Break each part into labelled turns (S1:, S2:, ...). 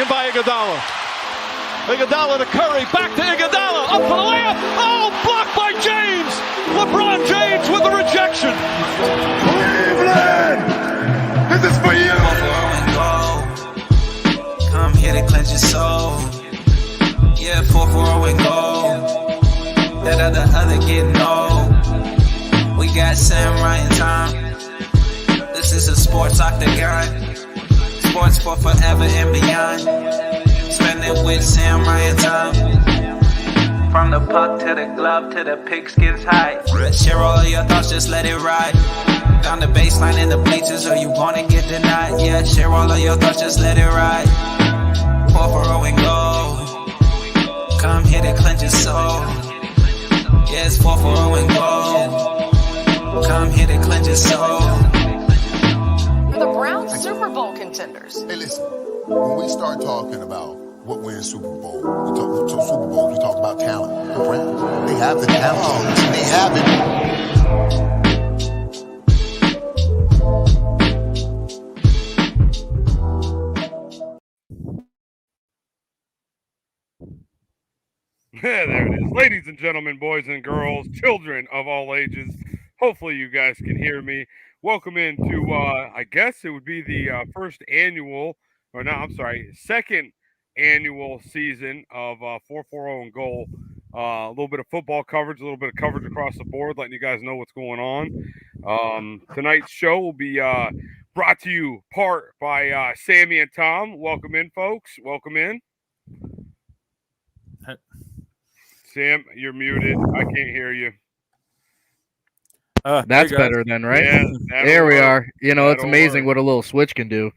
S1: taken by Iguodala. Iguodala to Curry, back to Iguodala, up for the layup. Oh, blocked by James. LeBron James with the rejection.
S2: Cleveland, this is for you.
S3: Come here to cleanse your soul. Yeah, 4-4 and go. That other getting old. We got Sam, Ryan, Tom. This is a sports octagon. Sports for forever and beyond. Spending with Sam, Ryan, Tom. From the puck to the glove to the pigskins high. Share all of your thoughts, just let it ride. Down the baseline in the bleachers, or you wanna get denied. Yeah, share all of your thoughts, just let it ride. 4-4 and go. Come here to cleanse your soul. Yeah, it's 4-4 and go. Come here to cleanse your soul.
S4: The Browns Super Bowl contenders.
S2: Hey, listen, when we start talking about what wins Super Bowl, we talk about talent. The Browns, they have the talent. They have it.
S5: There it is. Ladies and gentlemen, boys and girls, children of all ages, hopefully you guys can hear me. Welcome into, I guess it would be the second annual season of 440 and Goal. A little bit of football coverage, a little bit of coverage across the board, letting you guys know what's going on. Tonight's show will be brought to you part by Sammy and Tom. Welcome in, folks. Welcome in. Sam, you're muted. I can't hear you.
S6: That's better then, right?
S5: Yeah,
S6: there we are. You know, it's amazing what a little switch can do.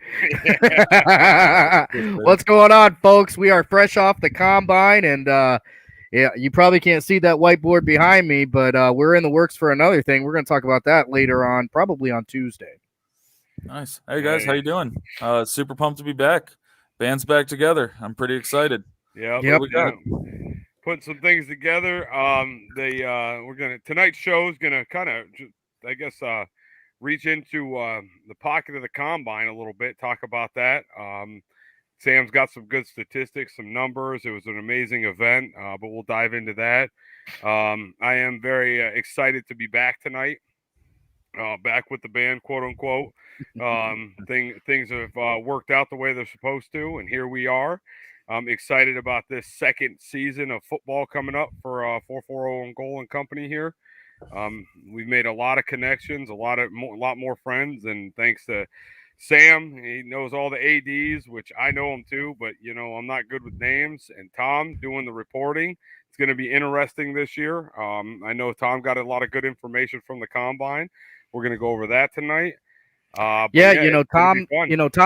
S6: What's going on, folks? We are fresh off the Combine, and yeah, you probably can't see that whiteboard behind me, but we're in the works for another thing. We're going to talk about that later on, probably on Tuesday.
S7: Nice. Hey, guys, how you doing? Super pumped to be back. Band's back together. I'm pretty excited.
S5: Yeah,
S6: yep.
S5: We got putting some things together. Tonight's show is gonna kind of, I guess, reach into the pocket of the Combine a little bit. Talk about that. Sam's got some good statistics, some numbers. It was an amazing event, but we'll dive into that. I am very excited to be back tonight. Back with the band, quote unquote. Things have worked out the way they're supposed to, and here we are. I'm excited about this second season of football coming up for 440 and Goal and Company here. We've made a lot of connections, a lot more friends, and thanks to Sam, he knows all the ADs, which I know him too, but I'm not good with names. And Tom doing the reporting. It's going to be interesting this year. I know Tom got a lot of good information from the Combine. We're going to go over that tonight.
S6: Tom's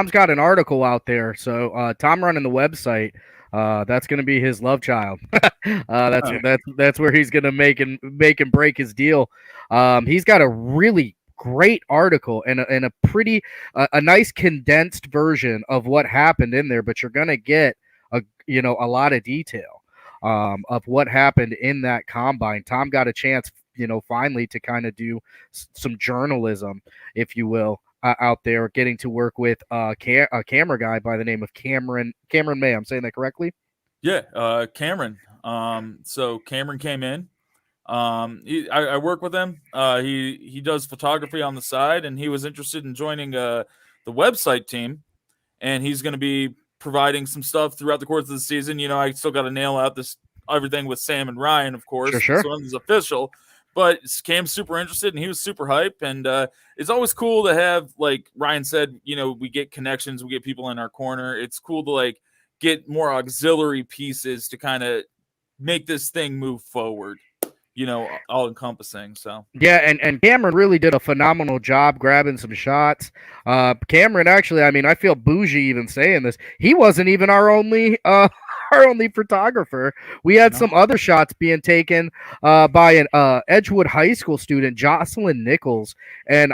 S6: got an article out there. So Tom running the website, that's going to be his love child. That's where he's going to make and break his deal. He's got a really great article and a pretty a nice condensed version of what happened in there, but you're going to get a lot of detail of what happened in that Combine. Tom got a chance, finally to kind of do some journalism, if you will. Out there, getting to work with a camera guy by the name of Cameron May. I'm saying that correctly?
S7: Yeah, Cameron. So Cameron came in. I work with him. He does photography on the side, and he was interested in joining the website team. And he's going to be providing some stuff throughout the course of the season. I still got to nail out everything with Sam and Ryan, of course.
S6: Sure.
S7: So it's official. But Cam's super interested, and he was super hype. And it's always cool to have, like Ryan said, we get connections, we get people in our corner. It's cool to get more auxiliary pieces to kind of make this thing move forward, all encompassing. So
S6: yeah, and Cameron really did a phenomenal job grabbing some shots. Cameron, actually, I feel bougie even saying this. He wasn't even our only photographer. We had some other shots being taken by an Edgewood High School student, Jocelyn Nichols. And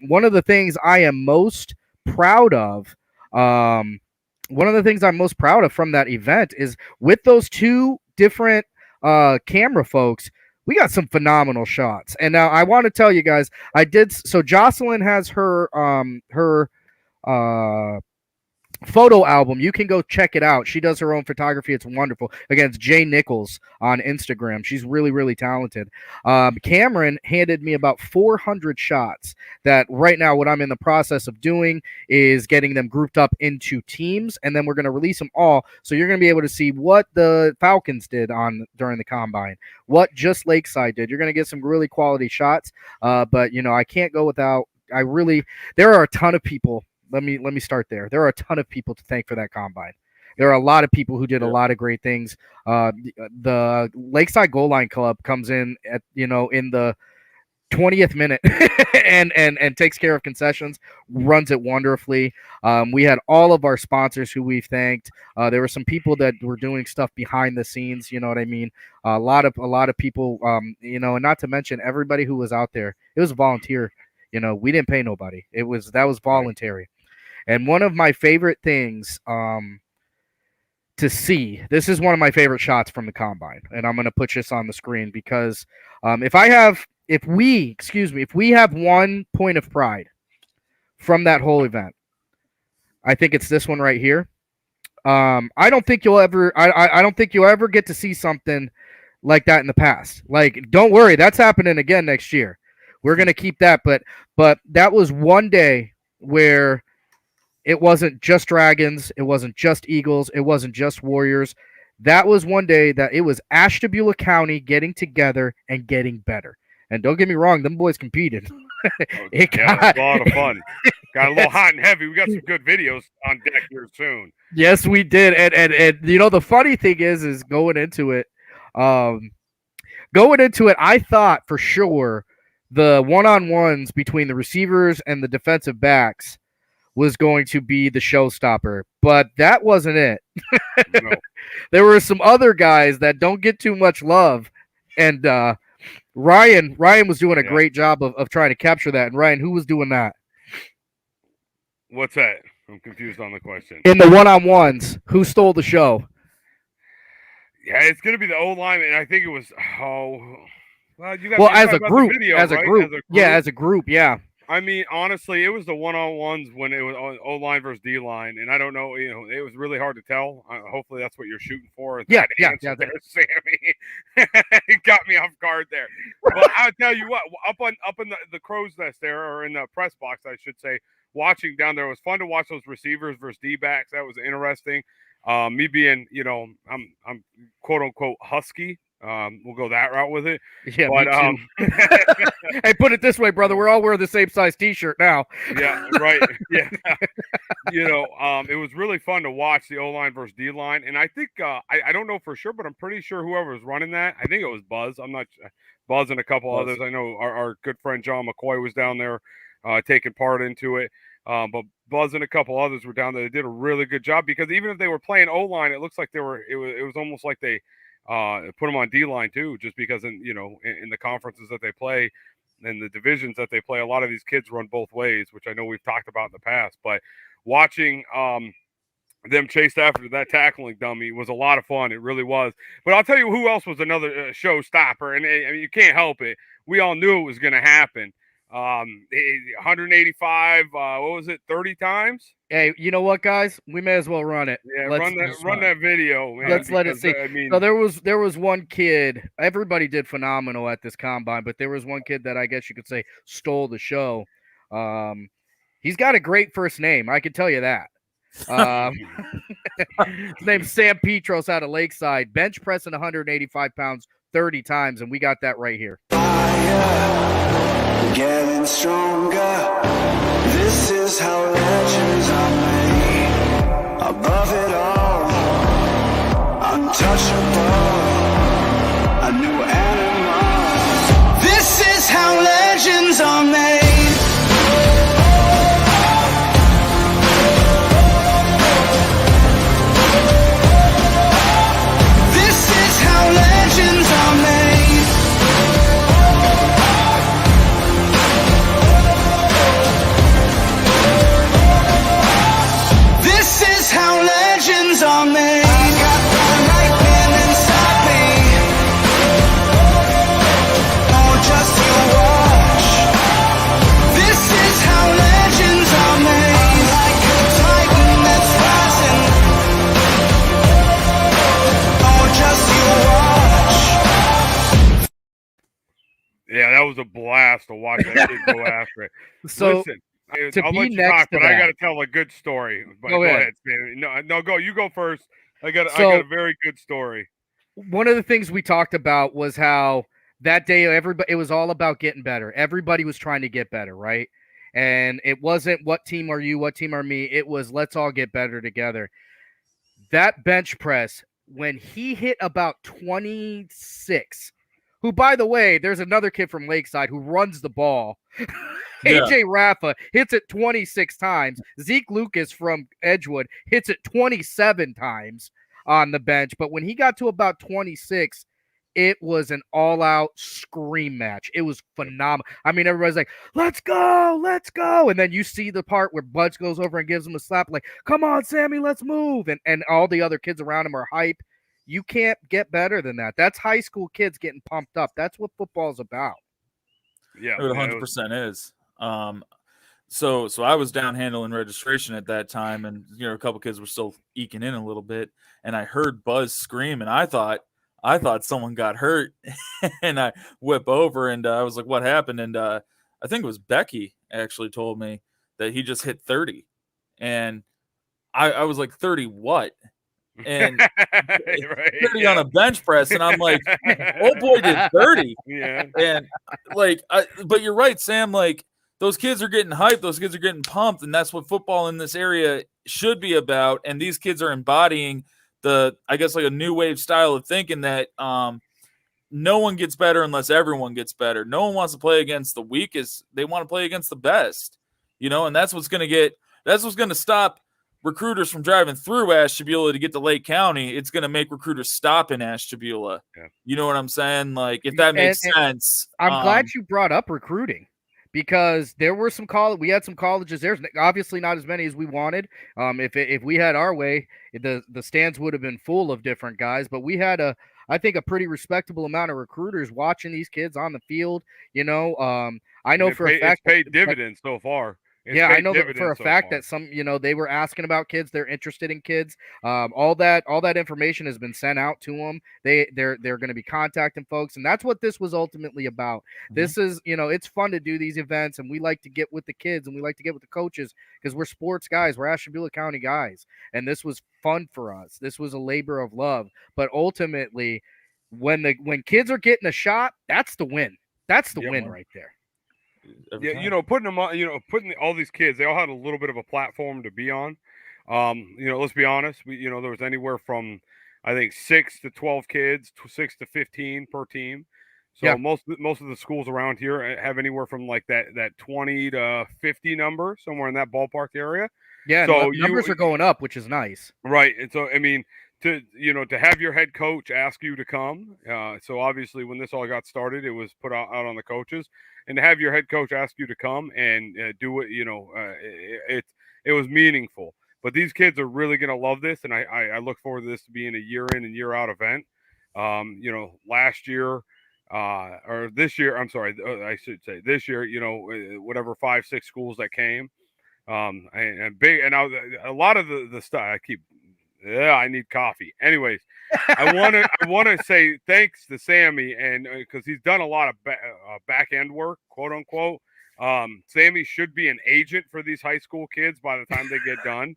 S6: one of the things I am most proud of, from that event is with those two different camera folks, we got some phenomenal shots. And now I want to tell you guys, so Jocelyn has her photo album. You can go check it out. She does her own photography. It's wonderful. Again, it's Jay Nichols on Instagram. She's really, really talented. Cameron handed me about 400 shots that right now what I'm in the process of doing is getting them grouped up into teams, and then we're going to release them all. So you're going to be able to see what the Falcons did during the Combine, what Just Lakeside did. You're going to get some really quality shots, but, I can't go without there are a ton of people. Let me start there. There are a ton of people to thank for that Combine. There are a lot of people who did a lot of great things. The Lakeside Goal Line Club comes in at in the 20th minute and takes care of concessions, runs it wonderfully. We had all of our sponsors who we've thanked. There were some people that were doing stuff behind the scenes. You know what I mean? A lot of people. And not to mention everybody who was out there. It was volunteer. We didn't pay nobody. That was voluntary. And one of my favorite things to see, this is one of my favorite shots from the Combine, and I'm going to put this on the screen because if we have one point of pride from that whole event, I think it's this one right here. I don't think you'll ever get to see something like that in the past. Like, don't worry, that's happening again next year. We're going to keep that, but that was one day where it wasn't just Dragons, it wasn't just Eagles, it wasn't just Warriors. That was one day that it was Ashtabula County getting together and getting better. And don't get me wrong, them boys competed.
S5: It was a lot of fun. Got a little hot and heavy. We got some good videos on deck here soon.
S6: Yes, we did. And the funny thing is going into it, I thought for sure the one-on-ones between the receivers and the defensive backs was going to be the showstopper, but that wasn't it.
S5: No.
S6: There were some other guys that don't get too much love, and Ryan was doing a great job of trying to capture that. And Ryan, who was doing that?
S5: What's that? I'm confused on the question.
S6: In the one-on-ones, who stole the show?
S5: Yeah, it's going to be the O-line, and I think it was
S6: as a group.
S5: I mean, honestly, it was the one-on-ones when it was O-line versus D-line, and I don't know, it was really hard to tell. Hopefully that's what you're shooting for.
S6: Yeah,
S5: Sammy. It got me off guard there. But I'll tell you what, up in the crow's nest there, or in the press box, I should say, watching down there, it was fun to watch those receivers versus D-backs. That was interesting. Me being, I'm quote-unquote husky. We'll go that route with it.
S6: Yeah, but, hey, put it this way, brother. We're all wearing the same size T-shirt now.
S5: Yeah, right. Yeah. It was really fun to watch the O-line versus D-line. And I think, I don't know for sure, but I'm pretty sure whoever was running that, I think it was Buzz. I'm not Buzz and a couple others. I know our good friend John McCoy was down there taking part into it. But Buzz and a couple others were down there. They did a really good job because even if they were playing O-line, it looks like it was almost like they put them on D-line too, just because in the conferences that they play and the divisions that they play, a lot of these kids run both ways, which I know we've talked about in the past. But watching them chased after that tackling dummy was a lot of fun. It really was. But I'll tell you who else was another showstopper, and I mean, you can't help it. We all knew it was going to happen. 185, what was it, 30 times?
S6: Hey, you know what, guys? We may as well run it.
S5: Yeah, run that video, man.
S6: Let's let it see. I mean, so there was one kid. Everybody did phenomenal at this Combine, but there was one kid that I guess you could say stole the show. He's got a great first name, I can tell you that. His name's Sam Petros out of Lakeside, bench pressing 185 pounds 30 times, and we got that right here.
S8: Getting stronger. This is how legends are made. Above it all, untouchable. A new animal. This is how legends are made. This is how legends are made. How legends are made. I got the lightning inside.
S5: Yeah, that was a blast to watch that kid go after it.
S6: So
S5: Listen,
S6: to
S5: I'll
S6: be
S5: let you
S6: next
S5: talk,
S6: to
S5: but I got
S6: that,
S5: to tell a good story. But
S6: go
S5: go
S6: ahead.
S5: ahead, Sammy. No, go. You go first. I got
S6: So
S5: a very good story.
S6: one of the things we talked about was how that day it was all about getting better. Everybody was trying to get better, right? And it wasn't what team are you, what team are me. It was let's all get better together. That bench press when he hit about 26, who by the way, there's another kid from Lakeside who runs the ball.
S7: Yeah.
S6: AJ Raffa hits it 26 times. Zeke Lucas from Edgewood hits it 27 times on the bench. But when he got to about 26, it was an all-out scream match. It was phenomenal. I mean, everybody's like, let's go, let's go. And then you see the part where Budge goes over and gives him a slap, like, come on, Sammy, let's move. And all the other kids around him are hype. You can't get better than that. That's high school kids getting pumped up. That's what football's about.
S5: Yeah,
S7: It 100% is. So I was down handling registration at that time, and a couple kids were still eking in a little bit, and I heard Buzz scream, and I thought someone got hurt, and I whip over, and I was like, "What happened?" And I think it was Becky actually told me that he just hit 30, and I was like, 30 what? And 30 on a bench press, and I'm like, "Oh boy, did 30!"
S5: Yeah,
S7: and but you're right, Sam. Like, those kids are getting hyped, those kids are getting pumped, and that's what football in this area should be about. And these kids are embodying I guess, like a new wave style of thinking that no one gets better unless everyone gets better. No one wants to play against the weakest; they want to play against the best. And that's what's going to stop recruiters from driving through Ashtabula to get to Lake County. It's going to make recruiters stop in Ashtabula.
S5: Yeah.
S7: You know what I'm saying? Like, if that makes sense.
S6: I'm glad you brought up recruiting, because there were we had some colleges. There's obviously not as many as we wanted. If we had our way, the stands would have been full of different guys, but we had I think a pretty respectable amount of recruiters watching these kids on the field. I know for a fact
S5: it's paid dividends so far.
S6: I know that for a fact that some, they were asking about kids. They're interested in kids. All that information has been sent out to them. They're going to be contacting folks, and that's what this was ultimately about. Mm-hmm. This is, it's fun to do these events, and we like to get with the kids, and we like to get with the coaches, because we're sports guys. We're Ashtabula County guys, and this was fun for us. This was a labor of love. But ultimately, when kids are getting a shot, that's the win. That's the win right there.
S5: Yeah, putting them on, putting all these kids, they all had a little bit of a platform to be on. Let's be honest. There was anywhere from, I think, 6 to 12 kids, 6 to 15 per team. So most of the schools around here have anywhere from like that 20 to 50 number, somewhere in that ballpark area.
S6: Yeah, so numbers are going up, which is nice.
S5: Right, and so I mean, to have your head coach ask you to come. So obviously, when this all got started, it was put out on the coaches. And to have your head coach ask you to come and do it, it was meaningful. But these kids are really going to love this, and I look forward to this being a year in and year out event. Last year, or this year, I'm sorry, I should say this year, whatever 5-6 schools that came, and big, and a lot of the stuff I need coffee. Anyways, I want to say thanks to Sammy, and because he's done a lot of back end work, quote unquote. Sammy should be an agent for these high school kids by the time they get done,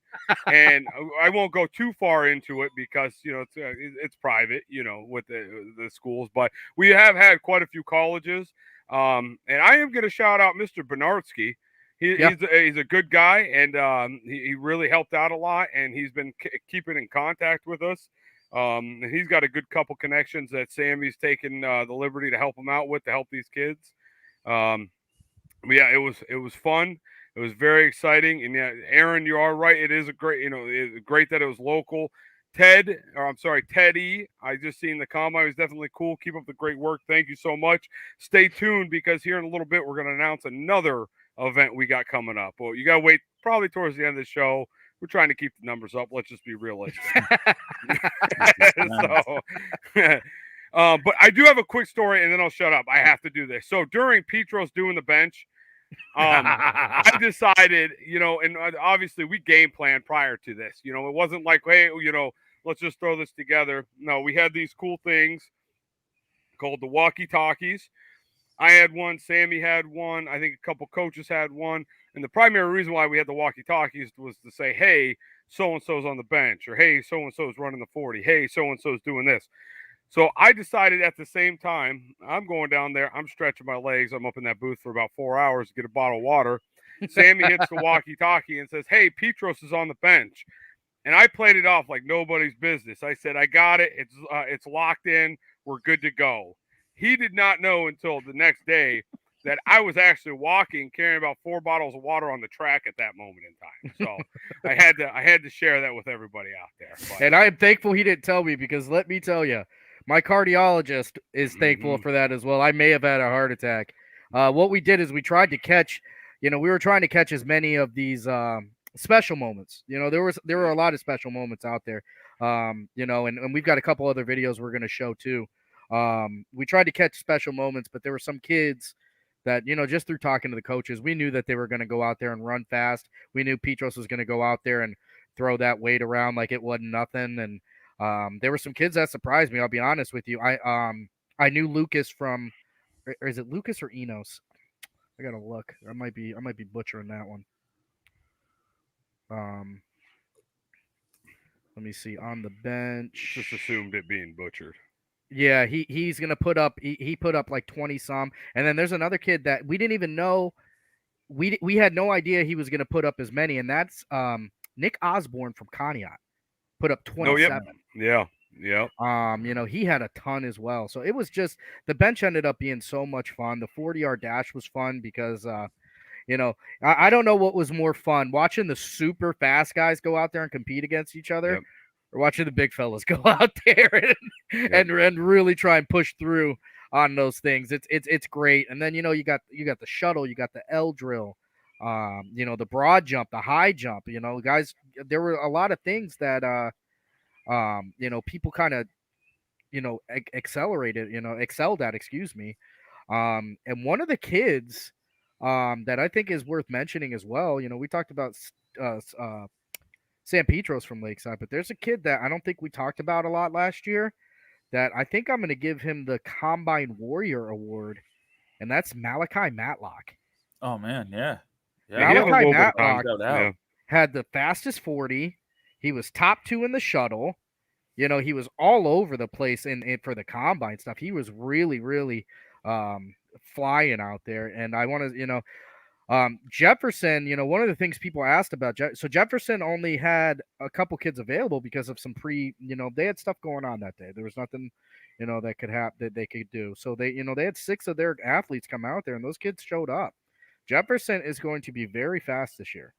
S5: and I won't go too far into it because it's private, with the schools. But we have had quite a few colleges, and I am going to shout out Mr. Bernardsky. He's a good guy, and he really helped out a lot, and he's been keeping in contact with us. And he's got a good couple connections that Sammy's taken the liberty to help him out with, to help these kids. But yeah, it was fun. It was very exciting, and yeah, Aaron, you are right. It is a great, it's great that it was local. Teddy. I just seen the combine. It was definitely cool. Keep up the great work. Thank you so much. Stay tuned, because here in a little bit we're going to announce another event we got coming up. Well, you got to wait probably towards the end of the show. We're trying to keep the numbers up. Let's just be realistic. But I do have a quick story, and then I'll shut up. I have to do this. So during Petros doing the bench, I decided, and obviously we game planned prior to this. It wasn't like, hey, let's just throw this together. No, we had these cool things called the walkie-talkies. I had one. Sammy had one. I think a couple coaches had one. And the primary reason why we had the walkie-talkies was to say, hey, so-and-so's on the bench, or hey, so-and-so's running the 40. Hey, so-and-so's doing this. So I decided at the same time, I'm going down there. I'm stretching my legs. I'm up in that booth for about 4 hours to get a bottle of water. Sammy hits the walkie-talkie and says, hey, Petros is on the bench. And I played it off like nobody's business. I said, I got it. It's locked in. We're good to go. He did not know until the next day that I was actually walking, carrying about 4 bottles of water on the track at that moment in time. So I had to share that with everybody out there. But.
S6: And I am thankful he didn't tell me, because let me tell you, my cardiologist is thankful for that as well. I may have had a heart attack. What we did is we tried to catch, we were trying to catch as many of these special moments. There were a lot of special moments out there. And we've got a couple other videos we're going to show too. We tried to catch special moments, but there were some kids that, just through talking to the coaches, we knew that they were going to go out there and run fast. We knew Petros was going to go out there and throw that weight around like it wasn't nothing. And there were some kids that surprised me. I'll be honest with you. I knew Lucas from, or is it Lucas or Enos? I gotta look. I might be butchering that one. Let me see. On the bench,
S5: Just assumed it being butchered.
S6: Yeah, he's gonna put up. He put up like 20 some, and then there's another kid that we didn't even know. We had no idea he was gonna put up as many, and that's Nick Osborne from Conneaut. Put up 27.
S5: Yeah.
S6: He had a ton as well. So it was just, the bench ended up being so much fun. The 40-yard dash was fun because I don't know what was more fun, watching the super fast guys go out there and compete against each other, or watching the big fellas go out there and really try and push through on those things. It's great. And then you got the shuttle, you got the L drill, the broad jump, the high jump. Guys, there were a lot of things that people kind of excelled at, excuse me. And one of the kids that I think is worth mentioning as well, we talked about Sam Petros from Lakeside, but there's a kid that I don't think we talked about a lot last year that I think I'm going to give him the Combine Warrior Award, and that's Malachi Matlock.
S7: Oh, man, yeah.
S6: Malachi Matlock had the fastest 40. He was top 2 in the shuttle. He was all over the place for the Combine stuff. He was really, really flying out there. And I want to, Jefferson, one of the things people asked about, so Jefferson only had a couple kids available because of some they had stuff going on that day. There was nothing, that could happen, that they could do. So they had 6 of their athletes come out there, and those kids showed up. Jefferson is going to be very fast this year.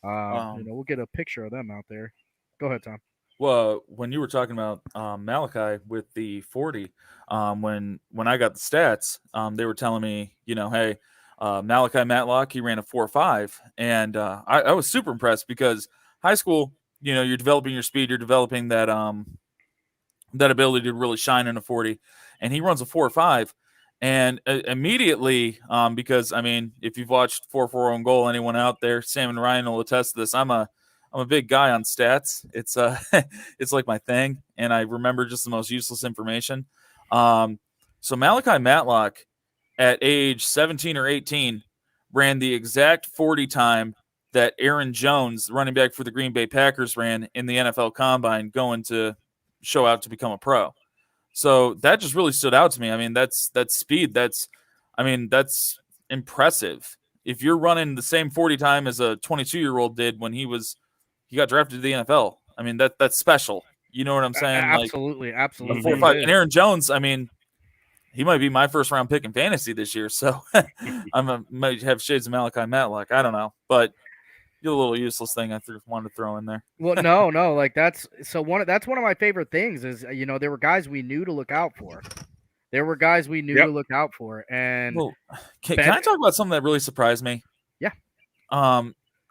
S6: We'll get a picture of them out there. Go ahead, Tom.
S7: Well, when you were talking about Malachi with the 40, when I got the stats, they were telling me, hey, Malachi Matlock, he ran a 4.5, and I was super impressed because high school, you're developing your speed, you're developing that that ability to really shine in a 40, and he runs a 4.5, and immediately, because if you've watched 4-4 on goal, anyone out there, Sam and Ryan will attest to this. I'm a big guy on stats. It's it's like my thing, and I remember just the most useless information. So Malachi Matlock, at age 17 or 18, ran the exact 40 time that Aaron Jones, running back for the Green Bay Packers, ran in the NFL Combine, going to show out to become a pro. So that just really stood out to me. That's speed. That's impressive. If you're running the same 40 time as a 22-year-old did when he got drafted to the NFL, that's special. You know what I'm saying?
S6: Absolutely.
S7: 4.5. And Aaron Jones, he might be my first round pick in fantasy this year. So might have shades of Malachi Matlock. I don't know, but you're a little useless thing I wanted to throw in there.
S6: Well, no, like that's one of my favorite things is, there were guys we knew to look out for. To look out for. And
S7: can I talk about something that really surprised me?
S6: Yeah.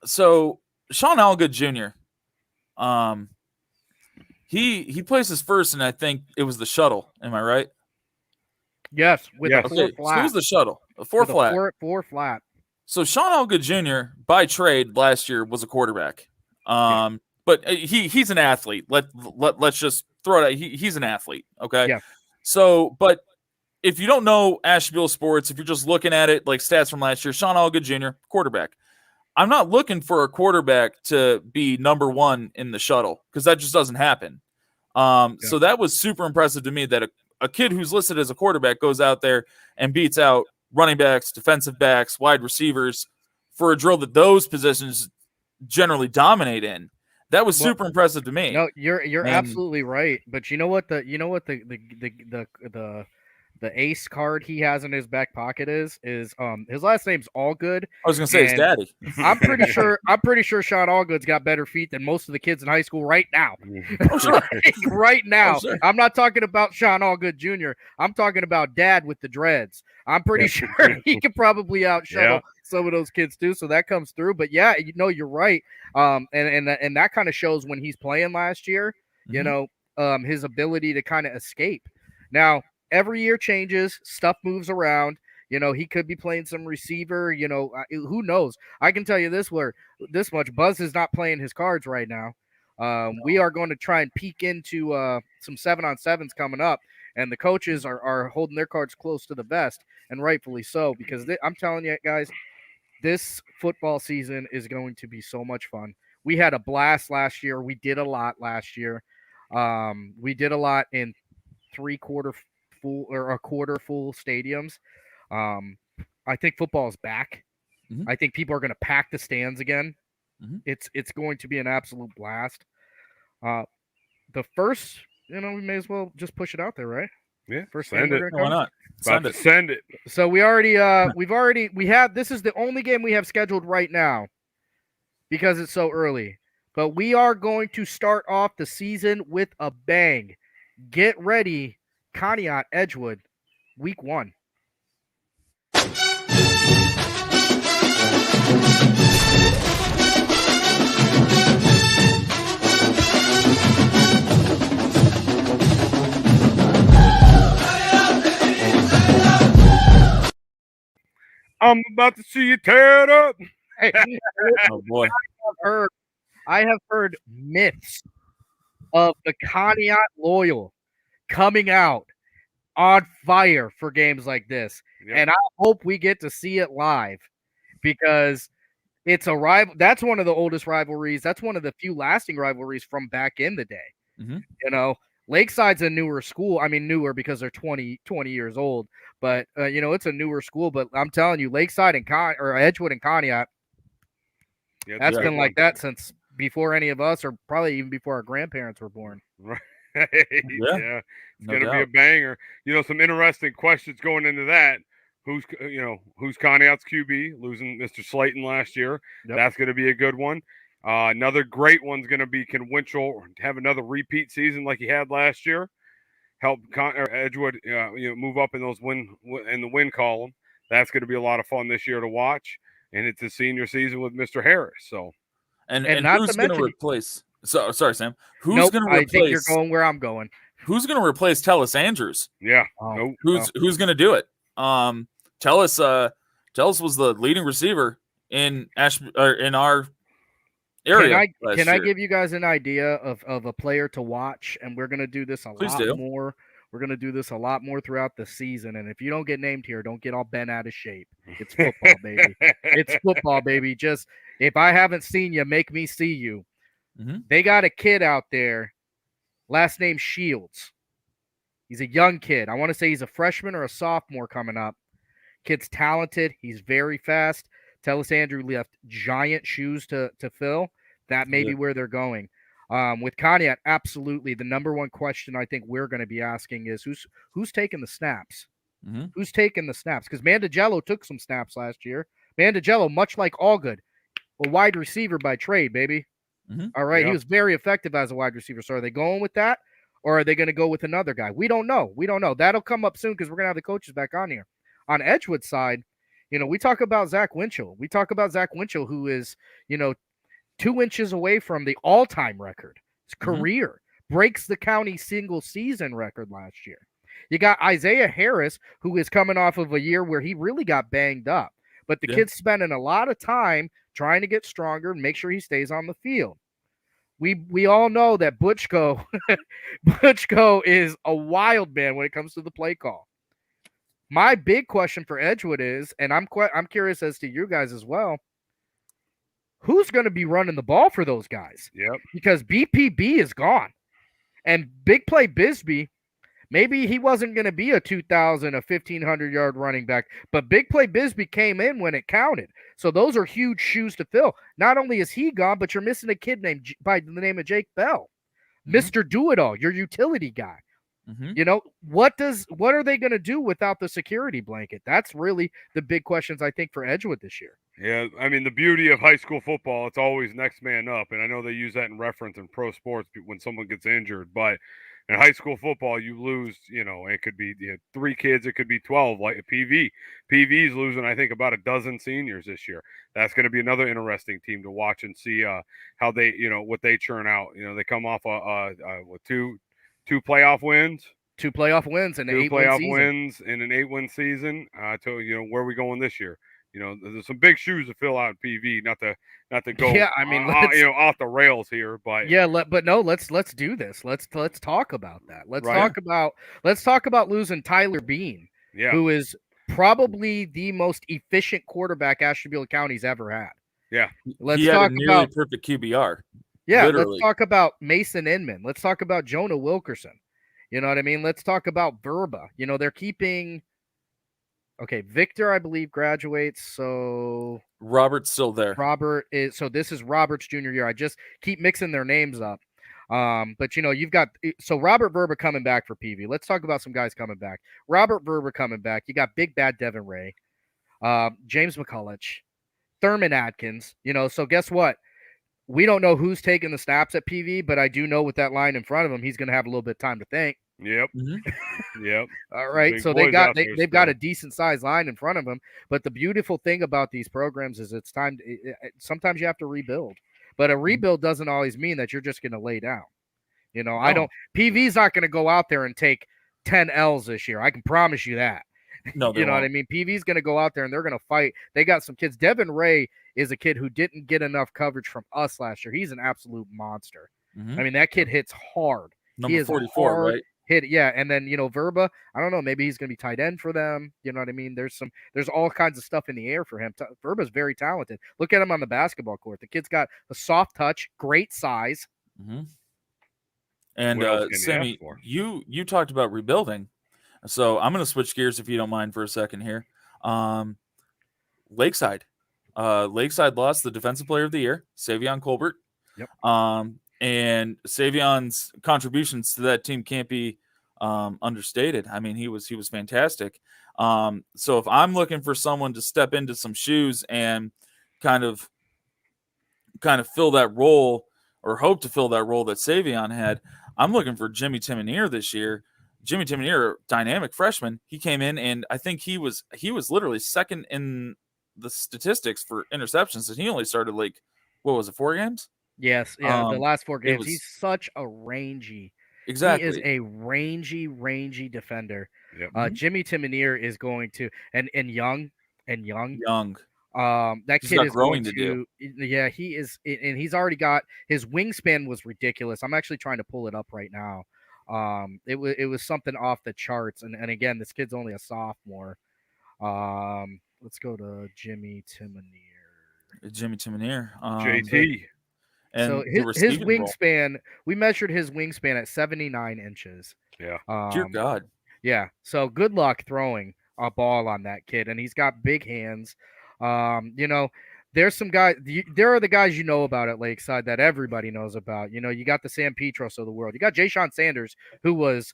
S7: So Sean Allgood Jr., he plays his first, and I think it was the shuttle. Am I right?
S6: Yes, with a 4 flat.
S7: So it was the shuttle, a 4 flat.
S6: 4 flat.
S7: So Sean Allgood Jr. by trade last year was a quarterback. But he's an athlete. Let's just throw it out. He's an athlete. Okay.
S6: Yeah.
S7: So, but if you don't know Ashtabula sports, if you're just looking at it like stats from last year, Sean Allgood Jr., quarterback. I'm not looking for a quarterback to be number one in the shuttle because that just doesn't happen. So that was super impressive to me that a kid who's listed as a quarterback goes out there and beats out running backs, defensive backs, wide receivers for a drill that those positions generally dominate in. That was super impressive to me.
S6: No, you're
S7: And-
S6: absolutely right. But you know what the ace card he has in his back pocket is his last name's Allgood.
S7: I was gonna say his
S6: and
S7: daddy.
S6: I'm pretty sure Sean Allgood's got better feet than most of the kids in high school right now. Right now.
S7: Oh, sure.
S6: I'm not talking about Sean Allgood Jr. I'm talking about Dad with the dreads. I'm pretty sure he could probably outshuttle some of those kids too. So that comes through. But yeah, you're right. And that kind of shows when he's playing last year. You know, his ability to kind of escape. Now, every year changes, stuff moves around. You know, he could be playing some receiver. You know, who knows? I can tell you this much: Buzz is not playing his cards right now. We are going to try and peek into some 7-on-7s coming up, and the coaches are holding their cards close to the vest, and rightfully so, because I'm telling you guys, this football season is going to be so much fun. We had a blast last year. We did a lot last year. We did a lot in quarter full stadiums. I think football is back. I think people are going to pack the stands again. It's going to be an absolute blast. The first, we may as well just push it out there, right?
S5: Yeah,
S6: First
S5: send
S6: game
S5: it.
S7: Why not?
S5: Send it.
S6: So we have this is the only game we have scheduled right now because it's so early. But we are going to start off the season with a bang. Get ready, Conneaut Edgewood, week 1.
S5: I'm about to see you tear it up.
S7: Oh boy.
S6: I have heard myths of the Conneaut Loyal coming out on fire for games like this.
S5: Yep.
S6: And I hope we get to see it live because it's a rival. That's one of the oldest rivalries. That's one of the few lasting rivalries from back in the day. You know, Lakeside's a newer school. I mean, newer because they're 20 years old. But, it's a newer school. But I'm telling you, Lakeside and Edgewood and Conneaut, that's been like that since before any of us, or probably even before our grandparents were born.
S5: Right. Yeah. It's
S7: No
S5: going to be a
S7: doubt.
S5: banger. Some interesting questions going into that. Who's Conneaut's QB, losing Mr. Slayton last year?
S6: Yep.
S5: That's going to be a good one. Another great one's going to be, can Winchell have another repeat season like he had last year? Help Edgewood move up in the win column. That's going to be a lot of fun this year to watch. And it's a senior season with Mr. Harris. So,
S7: and
S6: not
S7: who's
S6: to
S7: going to
S6: mention-
S7: replace? So sorry, Sam. Who's going to replace?
S6: I think you're going where I'm going.
S7: Who's going to replace Tellis Andrews?
S5: yeah.
S7: Who's going to do it? Tellis was the leading receiver in our area.
S6: Can I give you guys an idea of a player to watch? And we're going to do this more. We're going to do this a lot more throughout the season. And if you don't get named here, don't get all bent out of shape. It's football, baby. It's football, baby. Just if I haven't seen you, make me see you. They got a kid out there, last name Shields. He's a young kid. I want to say he's a freshman or a sophomore coming up. Kid's talented. He's very fast. Tellis Andrew left giant shoes to fill. That may be where they're going. With Conneaut, absolutely. The number one question I think we're going to be asking is who's taking the snaps? Who's taking the snaps? Because Mandagello took some snaps last year. Mandagello, much like Allgood, a wide receiver by trade, baby. All right. He was very effective as a wide receiver. So are they going with that? Or are they going to go with another guy? We don't know. That'll come up soon because we're going to have the coaches back on here. On Edgewood's side, we talk about Zach Winchell. Who is, 2 inches away from the all-time record. His career breaks the county single season record last year. You got Isaiah Harris, who is coming off of a year where he really got banged up. But the kid's spending a lot of time trying to get stronger and make sure he stays on the field. We all know that Butchko is a wild man when it comes to the play call. My big question for Edgewood is, and I'm curious as to you guys as well, who's going to be running the ball for those guys?
S5: Yep.
S6: Because BPB is gone. And Big Play Bisbee, maybe he wasn't going to be a 2,000, a 1,500-yard running back, but Big Play Bisbee came in when it counted. So those are huge shoes to fill. Not only is he gone, but you're missing a kid named by the name of Jake Bell, Mr. Do-It-All, your utility guy. You know, what are they going to do without the security blanket? That's really the big questions, I think, for Edgewood this year.
S5: Yeah, I mean, the beauty of high school football, it's always next man up. And I know they use that in reference in pro sports when someone gets injured. But in high school football, you lose, it could be 3 kids, it could be 12, like a PV. PV's losing, I think, about a dozen seniors this year. That's going to be another interesting team to watch and see how they, what they churn out. They come off with two playoff wins.
S6: 2 playoff wins and
S5: 2 playoff wins in an 8-win season. To where are we going this year? There's some big shoes to fill out in PV. Not to go.
S6: Yeah, I mean,
S5: off the rails here, but
S6: yeah. Let's do this. Let's talk about that. Let's talk about losing Tyler Bean, who is probably the most efficient quarterback Ashtabula County's ever had.
S5: Yeah,
S7: Let's talk about perfect QBR.
S6: Yeah,
S7: literally.
S6: Let's talk about Mason Inman. Let's talk about Jonah Wilkerson. You know what I mean? Let's talk about Verba. They're keeping. Okay, Victor, I believe, graduates. So
S7: Robert's still there.
S6: So this is Robert's junior year. I just keep mixing their names up. But you've got Robert Verba coming back for PV. Let's talk about some guys coming back. Robert Verba coming back. You got Big Bad Devin Ray, James McCulloch, Thurman Atkins. So guess what? We don't know who's taking the snaps at PV, but I do know with that line in front of him, he's going to have a little bit of time to think.
S5: Yep. Yep.
S6: All right.
S5: Big
S6: So they've got a decent sized line in front of them. But the beautiful thing about these programs is it's time. Sometimes you have to rebuild, but a rebuild doesn't always mean that you're just going to lay down. No. PV's not going to go out there and take 10 L's this year. I can promise you that.
S7: No,
S6: you know what I mean? PV's going to go out there and they're going to fight. They got some kids. Devin Ray is a kid who didn't get enough coverage from us last year. He's an absolute monster. I mean, that kid hits hard.
S7: Number 44, right?
S6: Hit, yeah. And then, Verba, I don't know, maybe he's going to be tight end for them. You know what I mean? There's all kinds of stuff in the air for him. Verba's very talented. Look at him on the basketball court. The kid's got a soft touch, great size.
S7: And Sammy, you talked about rebuilding. So I'm going to switch gears if you don't mind for a second here. Lakeside. Lakeside lost the defensive player of the year, Savion Colbert.
S6: Yep.
S7: And Savion's contributions to that team can't be understated. I mean, he was fantastic. So if I'm looking for someone to step into some shoes and kind of fill that role or hope to fill that role that Savion had, I'm looking for Jimmy Timonier this year. Jimmy Timonier, dynamic freshman, he came in and I think he was literally second in the statistics for interceptions, and he only started 4 games?
S6: Yes, yeah, the last 4 games. He's such a rangy.
S7: Exactly.
S6: He is a rangy defender.
S5: Yep.
S6: Jimmy Timonier is going to and young. That
S7: He's
S6: kid
S7: got
S6: is
S7: growing
S6: going
S7: to do.
S6: Yeah, he is, and he's already got his wingspan was ridiculous. I'm actually trying to pull it up right now. It was something off the charts, and again, this kid's only a sophomore. Let's go to Jimmy Timonier.
S5: JT.
S7: And
S6: so his wingspan, we measured his wingspan at 79 inches.
S5: Yeah.
S7: Dear God.
S6: Yeah. So good luck throwing a ball on that kid, and he's got big hands. There's some guys. There are the guys about at Lakeside that everybody knows about. You got the Sam Petros of the world. You got Ja'Shawn Sanders, who was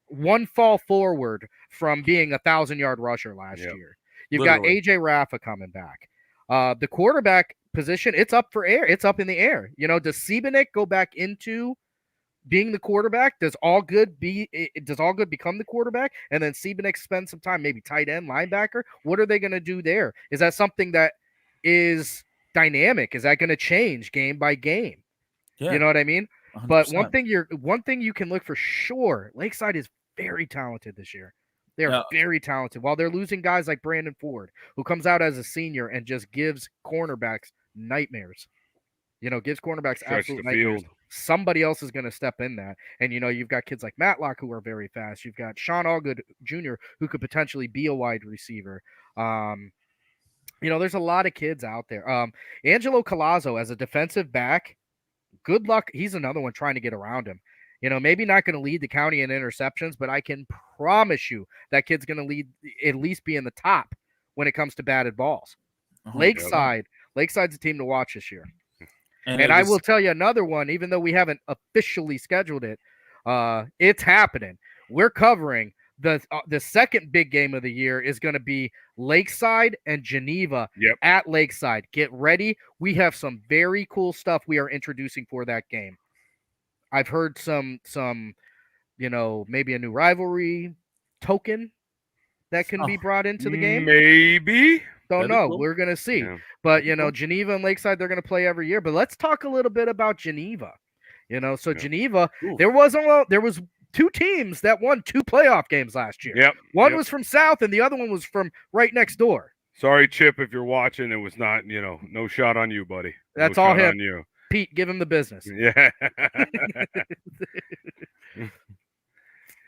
S6: one fall forward from being 1,000-yard rusher last year. You've got AJ Raffa coming back. The quarterback position, it's up for air. It's up in the air. Does Siebenek go back into being the quarterback? Does all good become the quarterback? And then Siebenek spend some time, maybe tight end, linebacker? What are they going to do there? Is that something that is dynamic? Is that going to change game by game?
S7: Yeah.
S6: You know what I mean?
S7: 100%.
S6: But one thing you can look for sure, Lakeside is very talented this year. They are very talented. While they're losing guys like Brandon Ford, who comes out as a senior and just gives cornerbacks nightmares. Gives cornerbacks absolute nightmares. somebody else is going to step in that. And, you've got kids like Matlock who are very fast. You've got Sean Allgood Jr., who could potentially be a wide receiver. There's a lot of kids out there. Angelo Collazo as a defensive back, good luck. He's another one trying to get around him. Maybe not going to lead the county in interceptions, but I can promise you that kid's going to at least be in the top when it comes to batted balls. Lakeside's a team to watch this year. And I will tell you another one, even though we haven't officially scheduled it, it's happening. We're covering the second big game of the year is going to be Lakeside and Geneva at Lakeside. Get ready. We have some very cool stuff we are introducing for that game. I've heard some maybe a new rivalry token that can be brought into the game.
S5: Maybe.
S6: Don't know. Cool. We're going to see. Yeah. But, Geneva and Lakeside, they're going to play every year. But let's talk a little bit about Geneva. Geneva, there was 2 teams that won 2 playoff games last year.
S5: Yep.
S6: One was from South and the other one was from right next door.
S5: Sorry, Chip, if you're watching, it was not, no shot on you, buddy.
S6: That's all him. On you. Pete, give him the business.
S5: Yeah.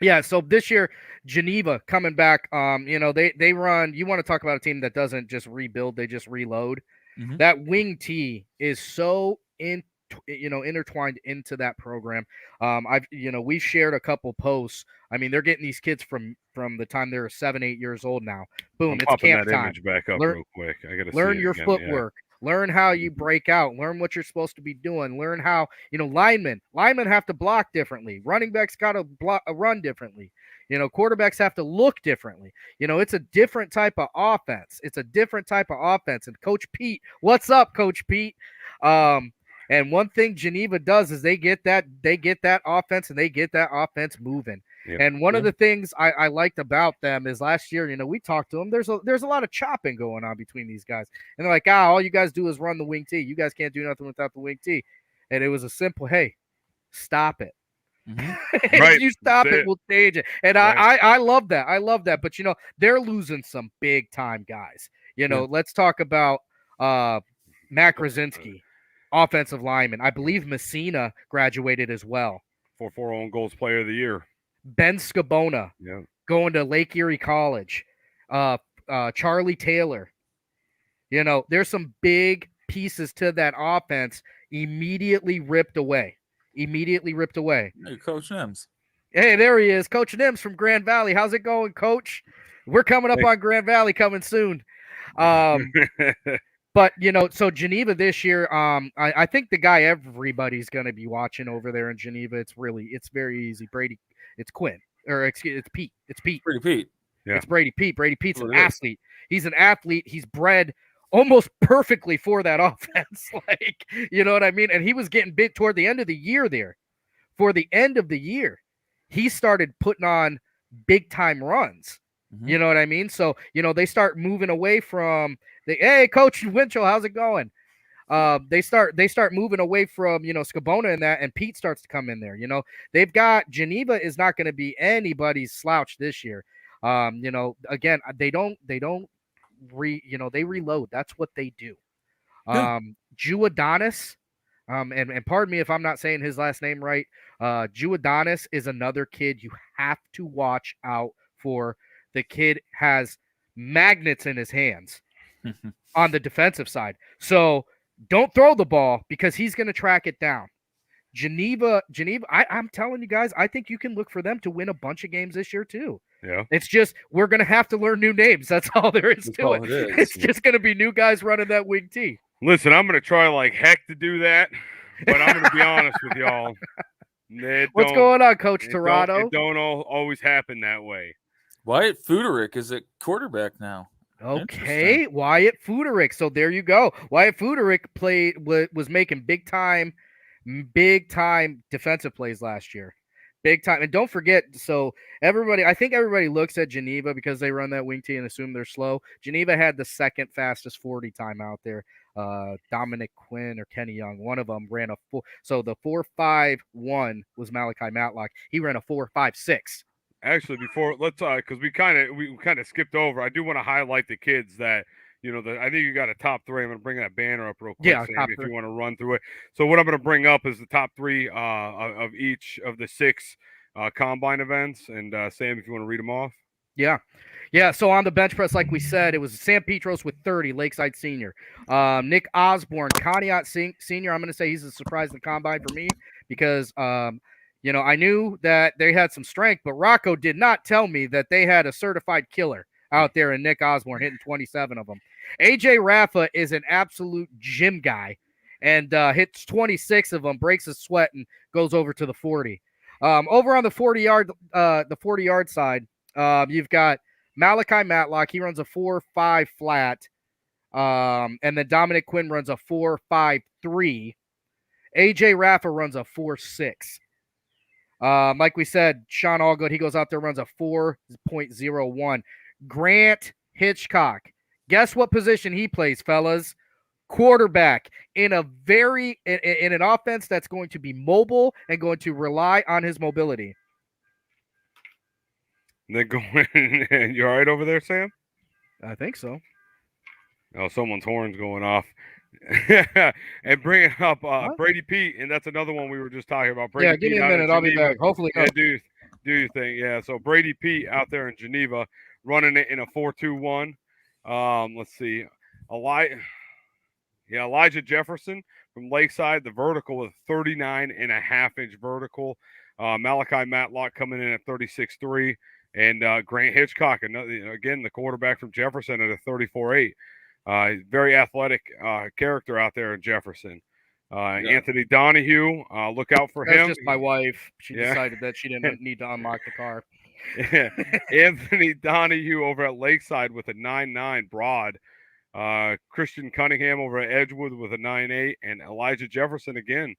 S6: Yeah, so this year, Geneva coming back, they run, you want to talk about a team that doesn't just rebuild, they just reload. Mm-hmm. That wing T is so intertwined into that program. We've shared a couple posts. I mean, they're getting these kids from the time they're 7, 8 years old now. Boom, it's camp
S5: that
S6: time.
S5: Image back up real quick. I gotta
S6: learn
S5: see
S6: your
S5: again.
S6: footwork. Yeah. Learn how you break out. Learn what you're supposed to be doing. Learn how, linemen have to block differently. Running backs got to run differently. Quarterbacks have to look differently. It's a different type of offense. And Coach Pete, what's up, Coach Pete? And one thing Geneva does is they get that offense and they get that offense moving. Yep. And one of the things I liked about them is last year, we talked to them. There's a lot of chopping going on between these guys. And they're like, all you guys do is run the wing T. You guys can't do nothing without the wing T. And it was a simple, hey, stop it. Mm-hmm. If you stop it, we'll change it. And I love that. I love that. But, they're losing some big time guys. Let's talk about Matt Krasinski, offensive lineman. I believe Messina graduated as well.
S5: 4 own goals player of the year.
S6: Ben Scabona going to Lake Erie College. Charlie Taylor. There's some big pieces to that offense immediately ripped away. Hey,
S7: Coach Nims.
S6: Hey, there he is. Coach Nims from Grand Valley. How's it going, Coach? We're coming up on Grand Valley coming soon. But, so Geneva this year, I think the guy everybody's going to be watching over there in Geneva, it's very easy. Brady, it's Quinn. Or, it's Pete. It's Pete.
S7: Brady Pete.
S5: Yeah.
S6: It's Brady Pete. Brady Pete's an athlete. He's an athlete. He's bred almost perfectly for that offense. You know what I mean? And he was getting bit toward the end of the year there. For the end of the year, he started putting on big-time runs. Mm-hmm. You know what I mean? So, they start moving away from hey, Coach Winchell, how's it going? They start moving away from, Scabona and that, and Pete starts to come in there. They've got Geneva is not going to be anybody's slouch this year. Again, they reload. That's what they do. Juadonis, and pardon me if I'm not saying his last name right. Juadonis is another kid you have to watch out for. The kid has magnets in his hands on the defensive side. So don't throw the ball because he's going to track it down. Geneva, I'm telling you guys, I think you can look for them to win a bunch of games this year too.
S5: Yeah.
S6: It's just we're going to have to learn new names. That's all there is to it. It's just going to be new guys running that wing T.
S5: Listen, I'm going to try like heck to do that, but I'm going to be honest with y'all.
S6: What's going on, Coach Torado?
S5: It don't always happen that way.
S7: Wyatt Fuderick is at quarterback now.
S6: Okay, Wyatt Fuderick. So there you go. Wyatt Fuderick was making big time defensive plays last year. Big time. And don't forget, so I think everybody looks at Geneva because they run that wing T and assume they're slow. Geneva had the second fastest 40 time out there. Dominic Quinn or Kenny Young, one of them ran a 4. So the 4.51 was Malachi Matlock. He ran a 4.56.
S5: Actually, before let's because we kind of skipped over. I do want to highlight the kids that I think you got a top three. I'm going to bring that banner up real quick,
S6: Yeah,
S5: Sam,
S6: top
S5: if
S6: three.
S5: you want to run through it. So what I'm going to bring up is the top three of each of the 6 combine events. And Sam, if you want to read them off.
S6: Yeah. Yeah, so on the bench press, like we said, it was Sam Petros with 30, Lakeside Senior. Nick Osborne, Conneaut Senior. I'm going to say he's a surprise in the combine for me because, I knew that they had some strength, but Rocco did not tell me that they had a certified killer out there in Nick Osborne hitting 27 of them. AJ Raffa is an absolute gym guy and hits 26 of them, breaks a sweat, and goes over to the 40. Over on the 40-yard side, you've got Malachi Matlock, he runs a 4.5 flat. And then Dominic Quinn runs a 4.53. AJ Raffa runs a 4.6. Like we said, Sean Allgood, he goes out there, runs a 4.01. Grant Hitchcock. Guess what position he plays, fellas? Quarterback in an offense that's going to be mobile and going to rely on his mobility.
S5: Then going, you all right over there, Sam?
S6: I think so.
S5: Oh, someone's horn's going off. And bringing up Brady Pete, and that's another one we were just talking about. Brady
S6: give
S5: Pete
S6: me a
S5: out in
S6: minute. I'll be
S5: Geneva.
S6: back. Hopefully,
S5: yeah, do your thing. Yeah, so Brady Pete out there in Geneva running it in a 4.21. Let's see, Elijah Jefferson from Lakeside, the vertical with 39.5-inch vertical. Malachi Matlock coming in at 36.3. And Grant Hitchcock, again, the quarterback from Jefferson at a 34.8. Very athletic character out there in Jefferson. Anthony Donahue, look out for
S6: That's
S5: him.
S6: just my wife. She decided that she didn't need to unlock the car.
S5: Anthony Donahue over at Lakeside with a 9.9 broad. Christian Cunningham over at Edgewood with a 9.8. And Elijah Jefferson again,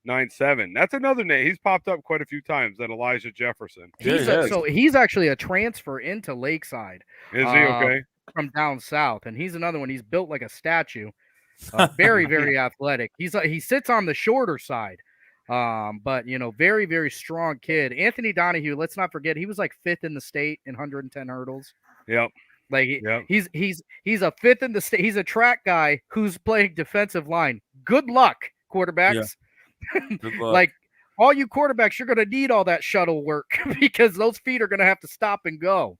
S5: 9.7. That's another name. He's popped up quite a few times, that Elijah Jefferson.
S6: He's actually a transfer into Lakeside.
S5: Is he okay?
S6: From down south, and he's another one. He's built like a statue. Very, very athletic. He sits on the shorter side, but very, very strong kid. Anthony Donahue. Let's not forget he was like 5th in the state in 110 hurdles.
S5: Yep.
S6: He's a 5th in the state. He's a track guy who's playing defensive line. Good luck, quarterbacks.
S7: Yeah. Good luck.
S6: Like all you quarterbacks, you're going to need all that shuttle work because those feet are going to have to stop and go.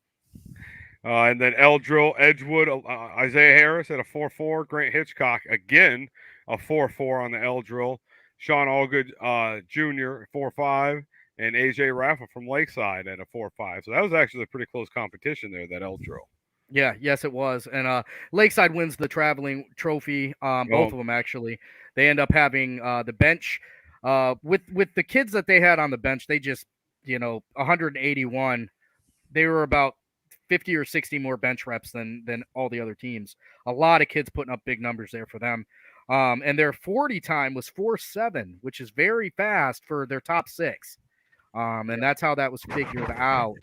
S5: And then Edgewood, Isaiah Harris at a 4.4. Grant Hitchcock, again, a 4.4 on the L drill. Sean Allgood Jr., 4.5. And AJ Raffa from Lakeside at a 4.5. So that was actually a pretty close competition there, that L drill.
S6: Yeah, yes, it was. And Lakeside wins the traveling trophy. Both of them, actually. They end up having the bench. With the kids that they had on the bench, they just, 181. They were about 50 or 60 more bench reps than all the other teams. A lot of kids putting up big numbers there for them. And their 40 time was 4.7, which is very fast for their top 6. And that's how that was figured out.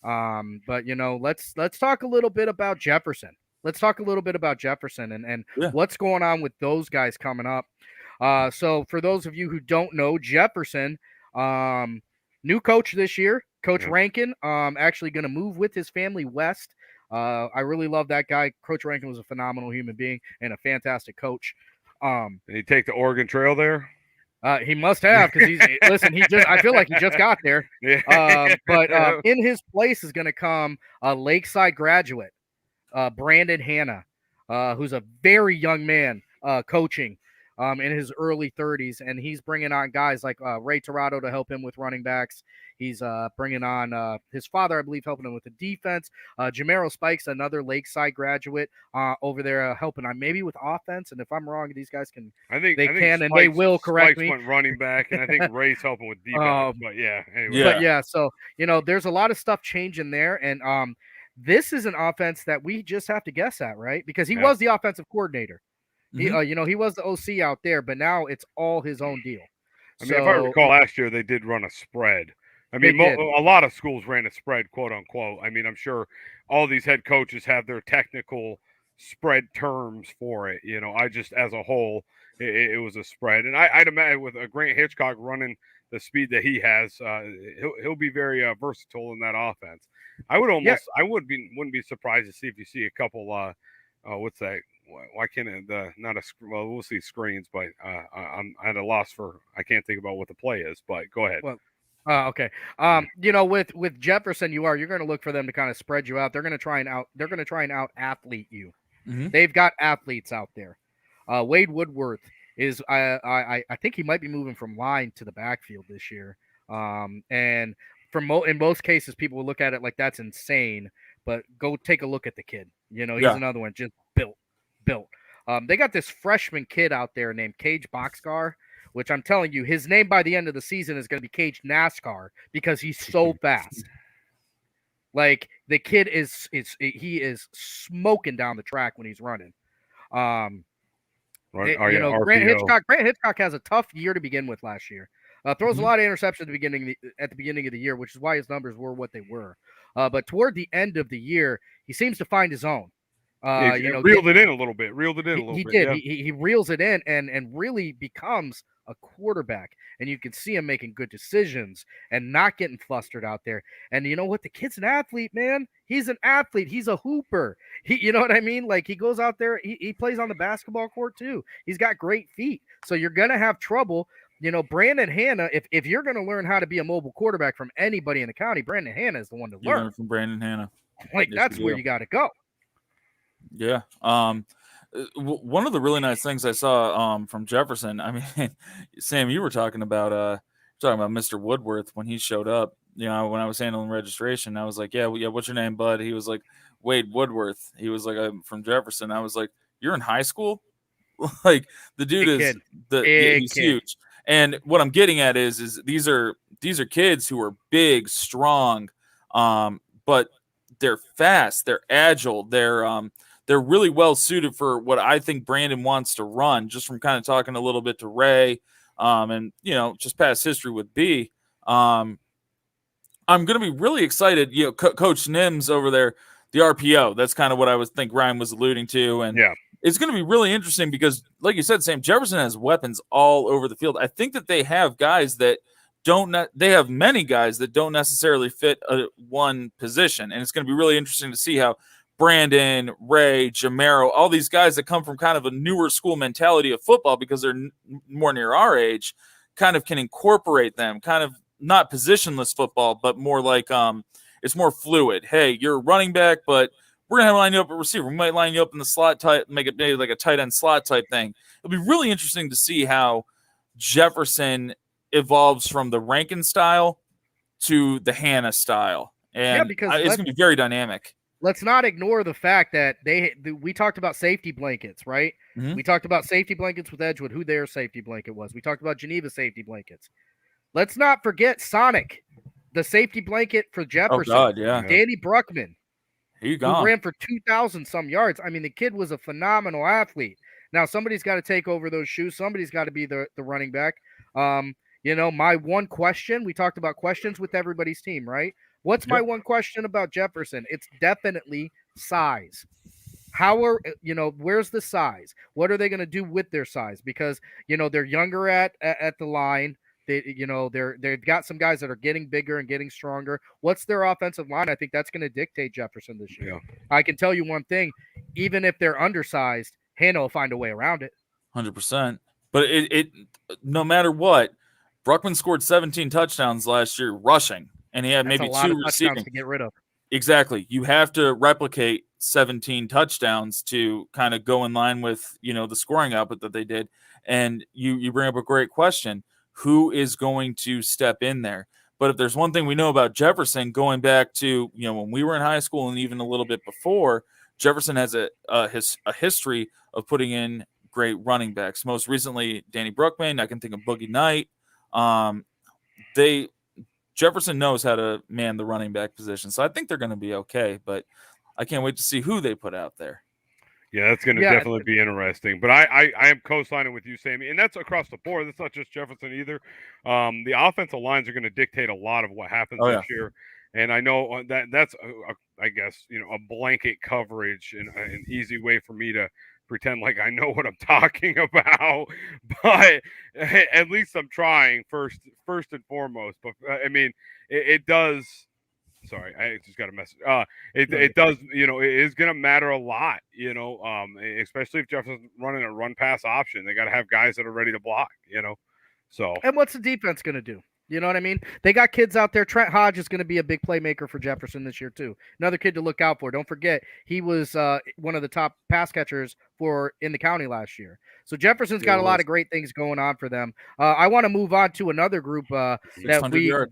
S6: But let's talk a little bit about Jefferson. Let's talk a little bit about Jefferson and what's going on with those guys coming up. So for those of you who don't know, Jefferson, new coach this year, Coach Rankin, actually going to move with his family west. I really love that guy. Coach Rankin was a phenomenal human being and a fantastic coach.
S5: Did he take the Oregon Trail there?
S6: He must have, because I feel like he just got there. But in his place is going to come a Lakeside graduate, Brandon Hanna, who's a very young man coaching in his early 30s, and he's bringing on guys like Ray Torado to help him with running backs. He's bringing on his father, I believe, helping him with the defense. Jamero Spikes, another Lakeside graduate, over there helping on maybe with offense. And if I'm wrong, these guys can. I think they will correct me.
S5: Went running back, and I think Ray's helping with defense. But yeah, anyway.
S6: But yeah, so there's a lot of stuff changing there, and this is an offense that we just have to guess at, right? Because he was the offensive coordinator. He was the OC out there, but now it's all his own deal.
S5: I mean, if I recall last year, they did run a spread. I mean, a lot of schools ran a spread, quote unquote. I mean, I'm sure all these head coaches have their technical spread terms for it. I just, as a whole, it was a spread. And I'd imagine with a Grant Hitchcock running the speed that he has, he'll be very versatile in that offense. I wouldn't be surprised to see if you see a couple what's that? Why can't it, not a well? We'll see screens, but I'm at a loss for I can't think about what the play is. But go ahead.
S6: Well, okay. With Jefferson, you're going to look for them to kind of spread you out. They're going to try and out athlete you.
S7: Mhm.
S6: They've got athletes out there. Wade Woodworth is I think he might be moving from line to the backfield this year. And in most cases, people will look at it like that's insane. But go take a look at the kid. He's
S7: Yeah.
S6: another one just built. They got this freshman kid out there named Cage Boxcar, which I'm telling you, his name by the end of the season is going to be Cage NASCAR because he's so fast. Like the kid he is smoking down the track when he's running.
S5: Right,
S6: Grant Hitchcock has a tough year to begin with last year. Throws a lot of interceptions at the beginning of the year, which is why his numbers were what they were. But toward the end of the year, he seems to find his own.
S5: Reeled it in a little bit.
S6: He did. Yeah. He reels it in and really becomes a quarterback. And you can see him making good decisions and not getting flustered out there. And you know what? The kid's an athlete, man. He's an athlete. He's a hooper. You know what I mean? Like he goes out there. He plays on the basketball court too. He's got great feet. So you're gonna have trouble. Brandon Hanna. If you're gonna learn how to be a mobile quarterback from anybody in the county, Brandon Hanna is the one to
S7: You learn from Brandon Hanna.
S6: Like that's where you got to go.
S7: Yeah. One of the really nice things I saw from Jefferson, I mean, Sam, you were talking about Mr. Woodworth when he showed up. When I was handling registration, I was like, yeah, what's your name, bud? He was like, Wade Woodworth. He was like, I'm from Jefferson. I was like, you're in high school? Like the dude he's huge. And what I'm getting at is these are kids who are big, strong, but they're fast, they're agile, they're really well suited for what I think Brandon wants to run. Just from kind of talking a little bit to Ray, and just past history with B. I'm going to be really excited. Coach Nims over there, the RPO. That's kind of what I think Ryan was alluding to, and it's going to be really interesting because, like you said, Sam, Jefferson has weapons all over the field. I think that they have guys that they have many guys that don't necessarily fit one position, and it's going to be really interesting to see how Brandon, Ray, Jamero, all these guys that come from kind of a newer school mentality of football because they're more near our age, kind of can incorporate them, kind of not positionless football, but more like it's more fluid. Hey, you're a running back, but we're going to line you up at receiver. We might line you up in the slot type, make it maybe like a tight end slot type thing. It'll be really interesting to see how Jefferson evolves from the Rankin style to the Hanna style. And because it's going to be very dynamic.
S6: Let's not ignore the fact that we talked about safety blankets, right? Mm-hmm. We talked about safety blankets with Edgewood, who their safety blanket was. We talked about Geneva safety blankets. Let's not forget Sonic, the safety blanket for Jefferson.
S7: Oh, God, yeah.
S6: Danny Bruckman,
S7: who
S6: ran for 2,000 some yards. I mean, the kid was a phenomenal athlete. Now, somebody's got to take over those shoes. Somebody's got to be the running back. My one question, we talked about questions with everybody's team, right? What's my one question about Jefferson? It's definitely size. Where's the size? What are they going to do with their size? Because, they're younger at the line. They've got some guys that are getting bigger and getting stronger. What's their offensive line? I think that's going to dictate Jefferson this year. Yeah. I can tell you one thing, even if they're undersized, Hanna will find a way around it.
S7: 100%. But it no matter what, Bruckman scored 17 touchdowns last year rushing, and he had maybe 2 receiving
S6: to get rid of.
S7: Exactly. You have to replicate 17 touchdowns to kind of go in line with, the scoring output that they did. And you bring up a great question. Who is going to step in there? But if there's one thing we know about Jefferson, going back to, when we were in high school and even a little bit before, Jefferson has a history of putting in great running backs. Most recently, Danny Bruckman. I can think of Boogie Knight. Jefferson knows how to man the running back position. So I think they're going to be okay, but I can't wait to see who they put out there.
S5: Yeah, that's going to definitely be interesting. But I am co-signing with you, Sammy, and that's across the board. That's not just Jefferson either. The offensive lines are going to dictate a lot of what happens this year. And I know that's, I guess, a blanket coverage and an easy way for me to pretend like I know what I'm talking about. But at least I'm trying first and foremost. But, I mean, it does Sorry, I just got a message. It does, it is going to matter a lot, especially if Jefferson's running a run pass option. They got to have guys that are ready to block, So
S6: And what's the defense going to do? You know what I mean? They got kids out there. Trent Hodge is going to be a big playmaker for Jefferson this year too. Another kid to look out for. Don't forget, he was one of the top pass catchers in the county last year. So Jefferson's got a lot of great things going on for them. I want to move on to another group that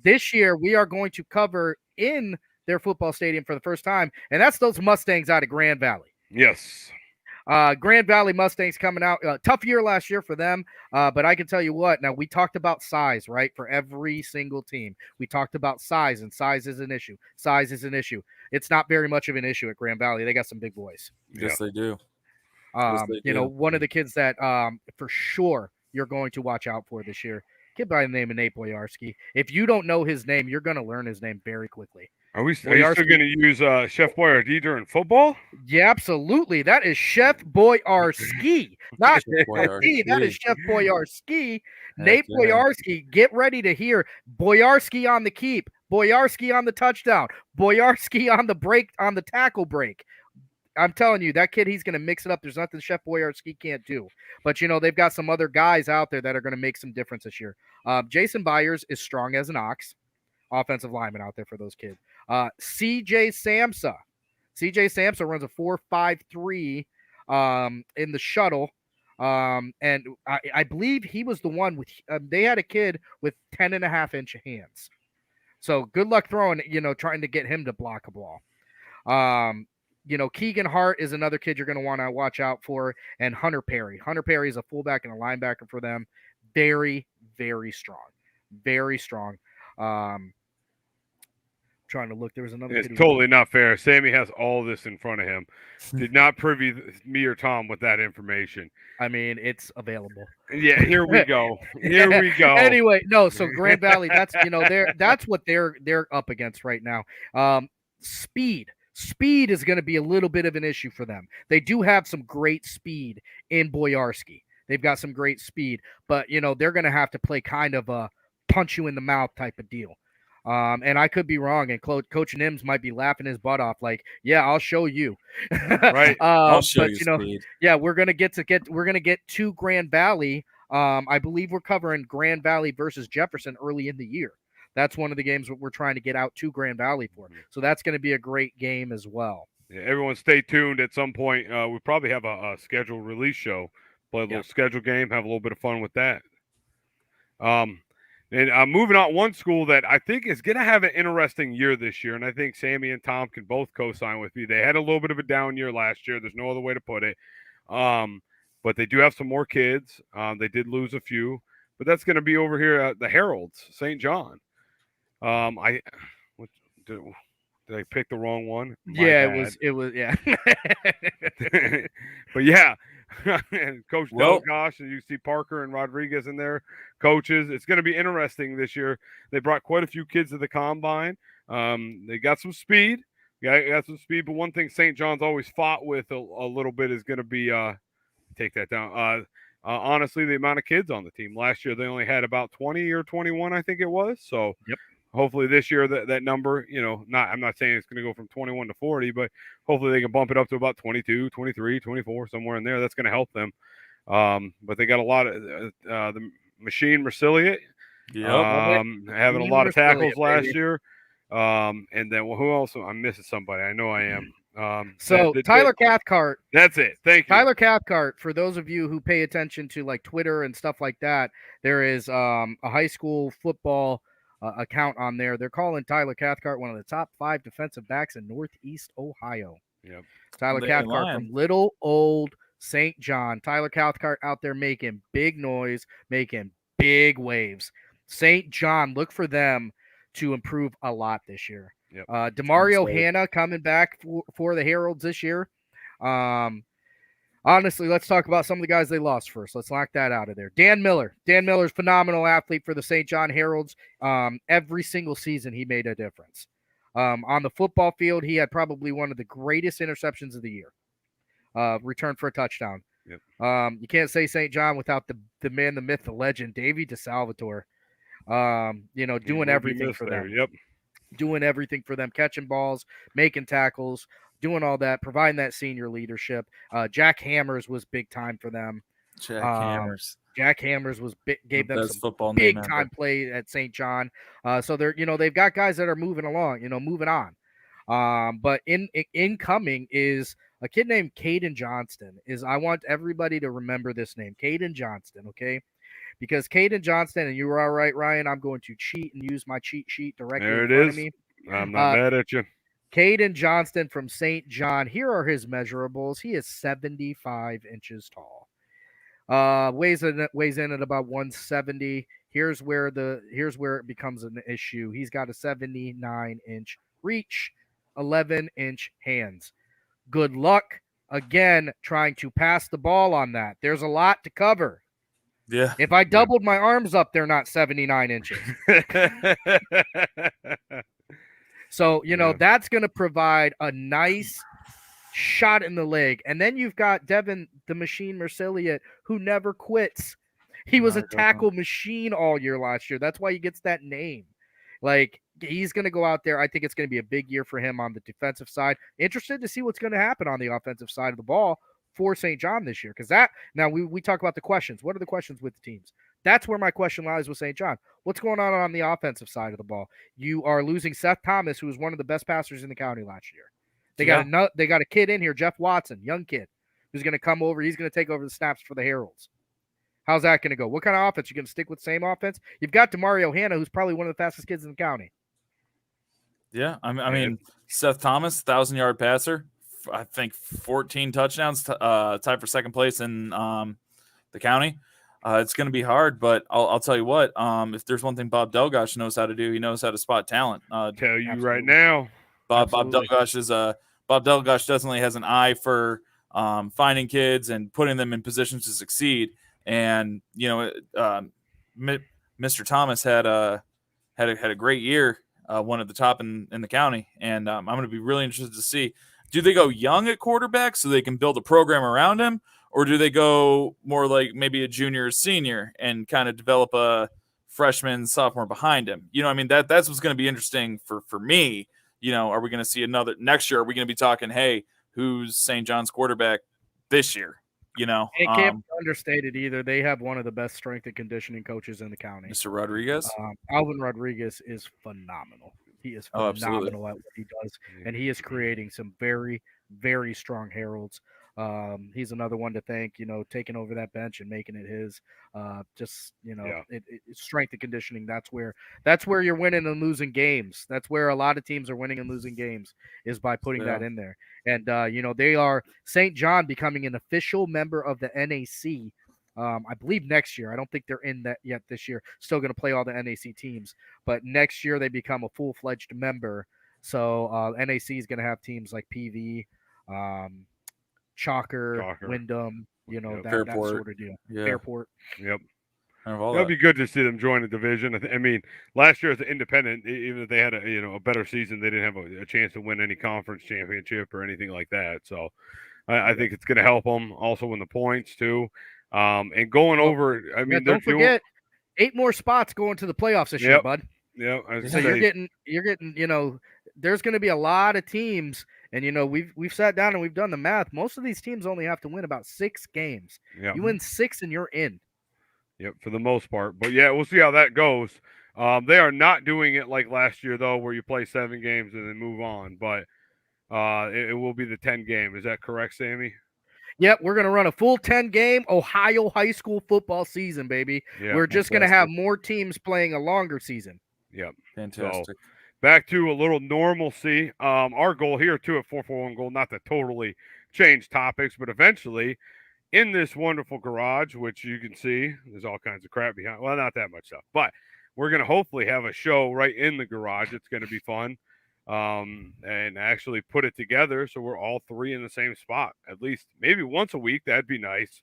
S6: this year we are going to cover in their football stadium for the first time, and that's those Mustangs out of Grand Valley.
S5: Yes.
S6: Grand Valley Mustangs coming out. Tough year last year for them, but I can tell you what. Now, we talked about size, right, for every single team. We talked about size, and size is an issue. Size is an issue. It's not very much of an issue at Grand Valley. They got some big boys.
S7: Yes, they do.
S6: One of the kids that for sure you're going to watch out for this year, kid by the name of Nate Boyarski. If you don't know his name, you're going to learn his name very quickly.
S5: Are you still going to use Chef Boyardee during football?
S6: Yeah, absolutely. That is Chef Boyarski, not Boyarski. That is Chef Boyarski. Nate Boyarski. Get ready to hear Boyarski on the keep, Boyarski on the touchdown, Boyarski on the break, on the tackle break. I'm telling you, that kid, he's going to mix it up. There's nothing Chef Boyarski can't do. But, they've got some other guys out there that are going to make some difference this year. Jason Byers is strong as an ox. Offensive lineman out there for those kids. CJ Samsa. CJ Samsa runs a 4.53 in the shuttle. And I believe he was the one with they had a kid with 10.5-inch hands. So good luck throwing, trying to get him to block a ball. Keegan Hart is another kid you're going to want to watch out for, and Hunter Perry. Hunter Perry is a fullback and a linebacker for them. Very, very strong. Very strong. Trying to look. There was another.
S5: It's totally not fair. Sammy has all this in front of him. Did not privy me or Tom with that information.
S6: I mean, it's available.
S5: Yeah, here we go. Here we go.
S6: Anyway, no. So Grand Valley, that's what they're up against right now. Speed is going to be a little bit of an issue for them. They do have some great speed in Boyarski. They've got some great speed, but they're going to have to play kind of a punch you in the mouth type of deal. And I could be wrong, and Coach Nims might be laughing his butt off, like, "Yeah, I'll show you."
S5: Right.
S7: I'll show you speed.
S6: Yeah, we're gonna get to Grand Valley. I believe we're covering Grand Valley versus Jefferson early in the year. That's one of the games we're trying to get out to Grand Valley for. So that's going to be a great game as well.
S5: Yeah, everyone stay tuned. At some point, we probably have a scheduled release show, play a little schedule game, have a little bit of fun with that. And moving on, one school that I think is going to have an interesting year this year, and I think Sammy and Tom can both co-sign with me. They had a little bit of a down year last year. There's no other way to put it. But they do have some more kids. They did lose a few, but that's going to be over here at the Heralds, St. John. Did I pick the wrong one?
S6: It was. Yeah.
S5: But yeah. Coach Delgosh, and you see Parker and Rodriguez in there, coaches. It's going to be interesting this year. They brought quite a few kids to the combine. They got some speed. Got some speed, but one thing St. John's always fought with a little bit is going to be take that down. Honestly, the amount of kids on the team. Last year they only had about 20 or 21, I think it was. So
S6: yep.
S5: Hopefully this year that number, I'm not saying it's going to go from 21 to 40, but hopefully they can bump it up to about 22, 23, 24, somewhere in there. That's going to help them. But they got a lot of the Machine Marcilliot, having a lot of tackles last year. And then who else? I'm missing somebody. I know I am.
S6: Tyler Cathcart.
S5: That's it. Thank you.
S6: Tyler Cathcart, for those of you who pay attention to like Twitter and stuff like that, there is a high school football account on there. They're calling Tyler Cathcart one of the top 5 defensive backs in Northeast Ohio.
S5: Yep.
S6: Tyler Cathcart from little old St. John. Tyler Cathcart out there making big noise, making big waves. St. John, look for them to improve a lot this year.
S5: Yep.
S6: DeMario Hanna coming back for the Heralds this year. Honestly, let's talk about some of the guys they lost first. Let's lock that out of there. Dan Miller. Dan Miller's a phenomenal athlete for the St. John Heralds. Every single season he made a difference. On the football field, he had probably one of the greatest interceptions of the year. Returned for a touchdown.
S5: Yep.
S6: You can't say St. John without the man, the myth, the legend, Davey DeSalvatore. Doing everything for them.
S5: Yep.
S6: doing everything for them, catching balls, making tackles, doing all that, providing that senior leadership. Jack Hammers was big time for them. Jack Hammers was gave them some big time play at St. John. So they've got guys that are moving along, moving on. But incoming is a kid named Caden Johnston. I want everybody to remember this name, Caden Johnston, okay? Because Caden Johnston, and you were all right, Ryan, I'm going to cheat and use my cheat sheet directly in front of me.
S5: I'm not mad at you.
S6: Caden Johnston from St. John. Here are his measurables. He is 75 inches tall. Weighs in at about 170. Here's where it becomes an issue. He's got a 79-inch reach, 11-inch hands. Good luck again trying to pass the ball on that. There's a lot to cover.
S7: Yeah.
S6: If I doubled my arms up, they're not 79 inches. So, that's going to provide a nice shot in the leg. And then you've got Devin the Machine Mercilliot, who never quits. He was a tackle machine all year last year. That's why he gets that name. Like, he's going to go out there. I think it's going to be a big year for him on the defensive side. Interested to see what's going to happen on the offensive side of the ball for St. John this year. Because now we talk about the questions. What are the questions with the teams? That's where my question lies with St. John. What's going on the offensive side of the ball? You are losing Seth Thomas, who was one of the best passers in the county last year. They got a kid in here, Jeff Watson, young kid, who's going to come over. He's going to take over the snaps for the Heralds. How's that going to go? What kind of offense? You going to stick with the same offense? You've got Demario Hanna, who's probably one of the fastest kids in the county.
S7: Yeah, I mean Seth Thomas, 1,000-yard passer. I think 14 touchdowns, tied for second place in the county. It's going to be hard, but I'll tell you what. If there's one thing Bob Delgosh knows how to do, he knows how to spot talent.
S5: Tell you right now,
S7: Bob Delgosh definitely has an eye for finding kids and putting them in positions to succeed. And Mr. Thomas had a great year, one at the top in the county, and I'm going to be really interested to see. Do they go young at quarterback so they can build a program around him, or do they go more like maybe a junior or senior and kind of develop a freshman, sophomore behind him? That's what's going to be interesting for me. Are we going to see another next year? Are we going to be talking, hey, who's St. John's quarterback this year? It
S6: can't be understated either. They have one of the best strength and conditioning coaches in the county.
S7: Mr. Rodriguez?
S6: Alvin Rodriguez is phenomenal. He is phenomenal at what he does, and he is creating some very, very strong Heralds. He's another one to thank, taking over that bench and making it his. It's strength and conditioning. That's where you're winning and losing games. That's where a lot of teams are winning and losing games, is by putting that in there. And they are St. John becoming an official member of the NAC. I believe next year. I don't think they're in that yet this year. Still going to play all the NAC teams, but next year they become a full-fledged member. So NAC is going to have teams like PV, Chalker, Wyndham, that sort of deal.
S7: Yeah.
S6: Fairport.
S5: Yep. That'd be good to see them join a division. I mean, last year as an independent, even if they had a better season, they didn't have a chance to win any conference championship or anything like that. So I think it's going to help them also win the points too. And going over,
S6: don't forget 8 more spots going to the playoffs this year, bud.
S5: Yeah.
S6: So you're getting, there's going to be a lot of teams, and we've sat down and we've done the math. Most of these teams only have to win about 6 games.
S5: Yep.
S6: You win 6 and you're in.
S5: Yep, for the most part. But yeah, we'll see how that goes. They are not doing it like last year though, where you play 7 games and then move on. But it will be the 10 game. Is that correct, Sammy?
S6: Yep, we're going to run a full 10-game Ohio high school football season, baby.
S5: Yeah,
S6: we're just going to have more teams playing a longer season.
S5: Yep.
S7: Fantastic.
S5: So, back to a little normalcy. Our goal here, too, at 441 Gold, not to totally change topics, but eventually in this wonderful garage, which you can see, there's all kinds of crap behind. Well, not that much stuff, but we're going to hopefully have a show right in the garage. It's going to be fun. And actually put it together so we're all 3 in the same spot, at least maybe once a week. That'd be nice.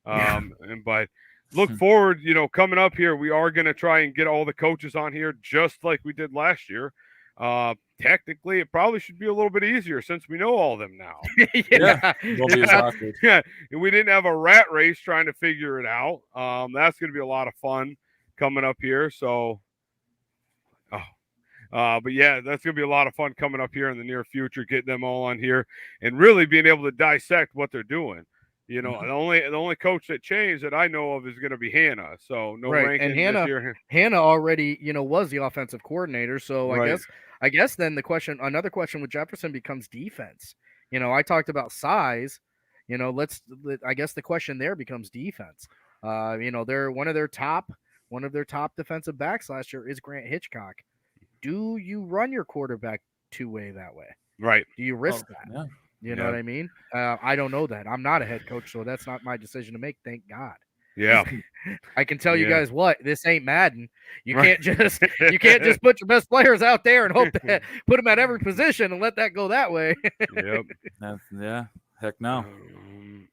S5: But look forward, coming up here, we are going to try and get all the coaches on here just like we did last year. Technically, it probably should be a little bit easier since we know all of them now. Yeah, and we didn't have a rat race trying to figure it out. That's going to be a lot of fun coming up here. So, But yeah, that's gonna be a lot of fun coming up here in the near future, getting them all on here and really being able to dissect what they're doing. You know, the only coach that changed that I know of is going to be Hannah. So no
S6: Right. And
S5: ranking this year.
S6: Hannah already, was the offensive coordinator. So
S5: Right.
S6: I guess then another question with Jefferson becomes defense. I talked about size. I guess the question there becomes defense. They're one of their top defensive backs last year is Grant Hitchcock. Do you run your quarterback two-way that way?
S5: Right.
S6: Do you risk that?
S7: Yeah.
S6: You know what I mean? I don't know that. I'm not a head coach, so that's not my decision to make. Thank God.
S5: Yeah.
S6: I can tell you guys what, this ain't Madden. You can't just put your best players out there and hope that put them at every position and let that go that way.
S5: Yep.
S7: Yeah. Heck no.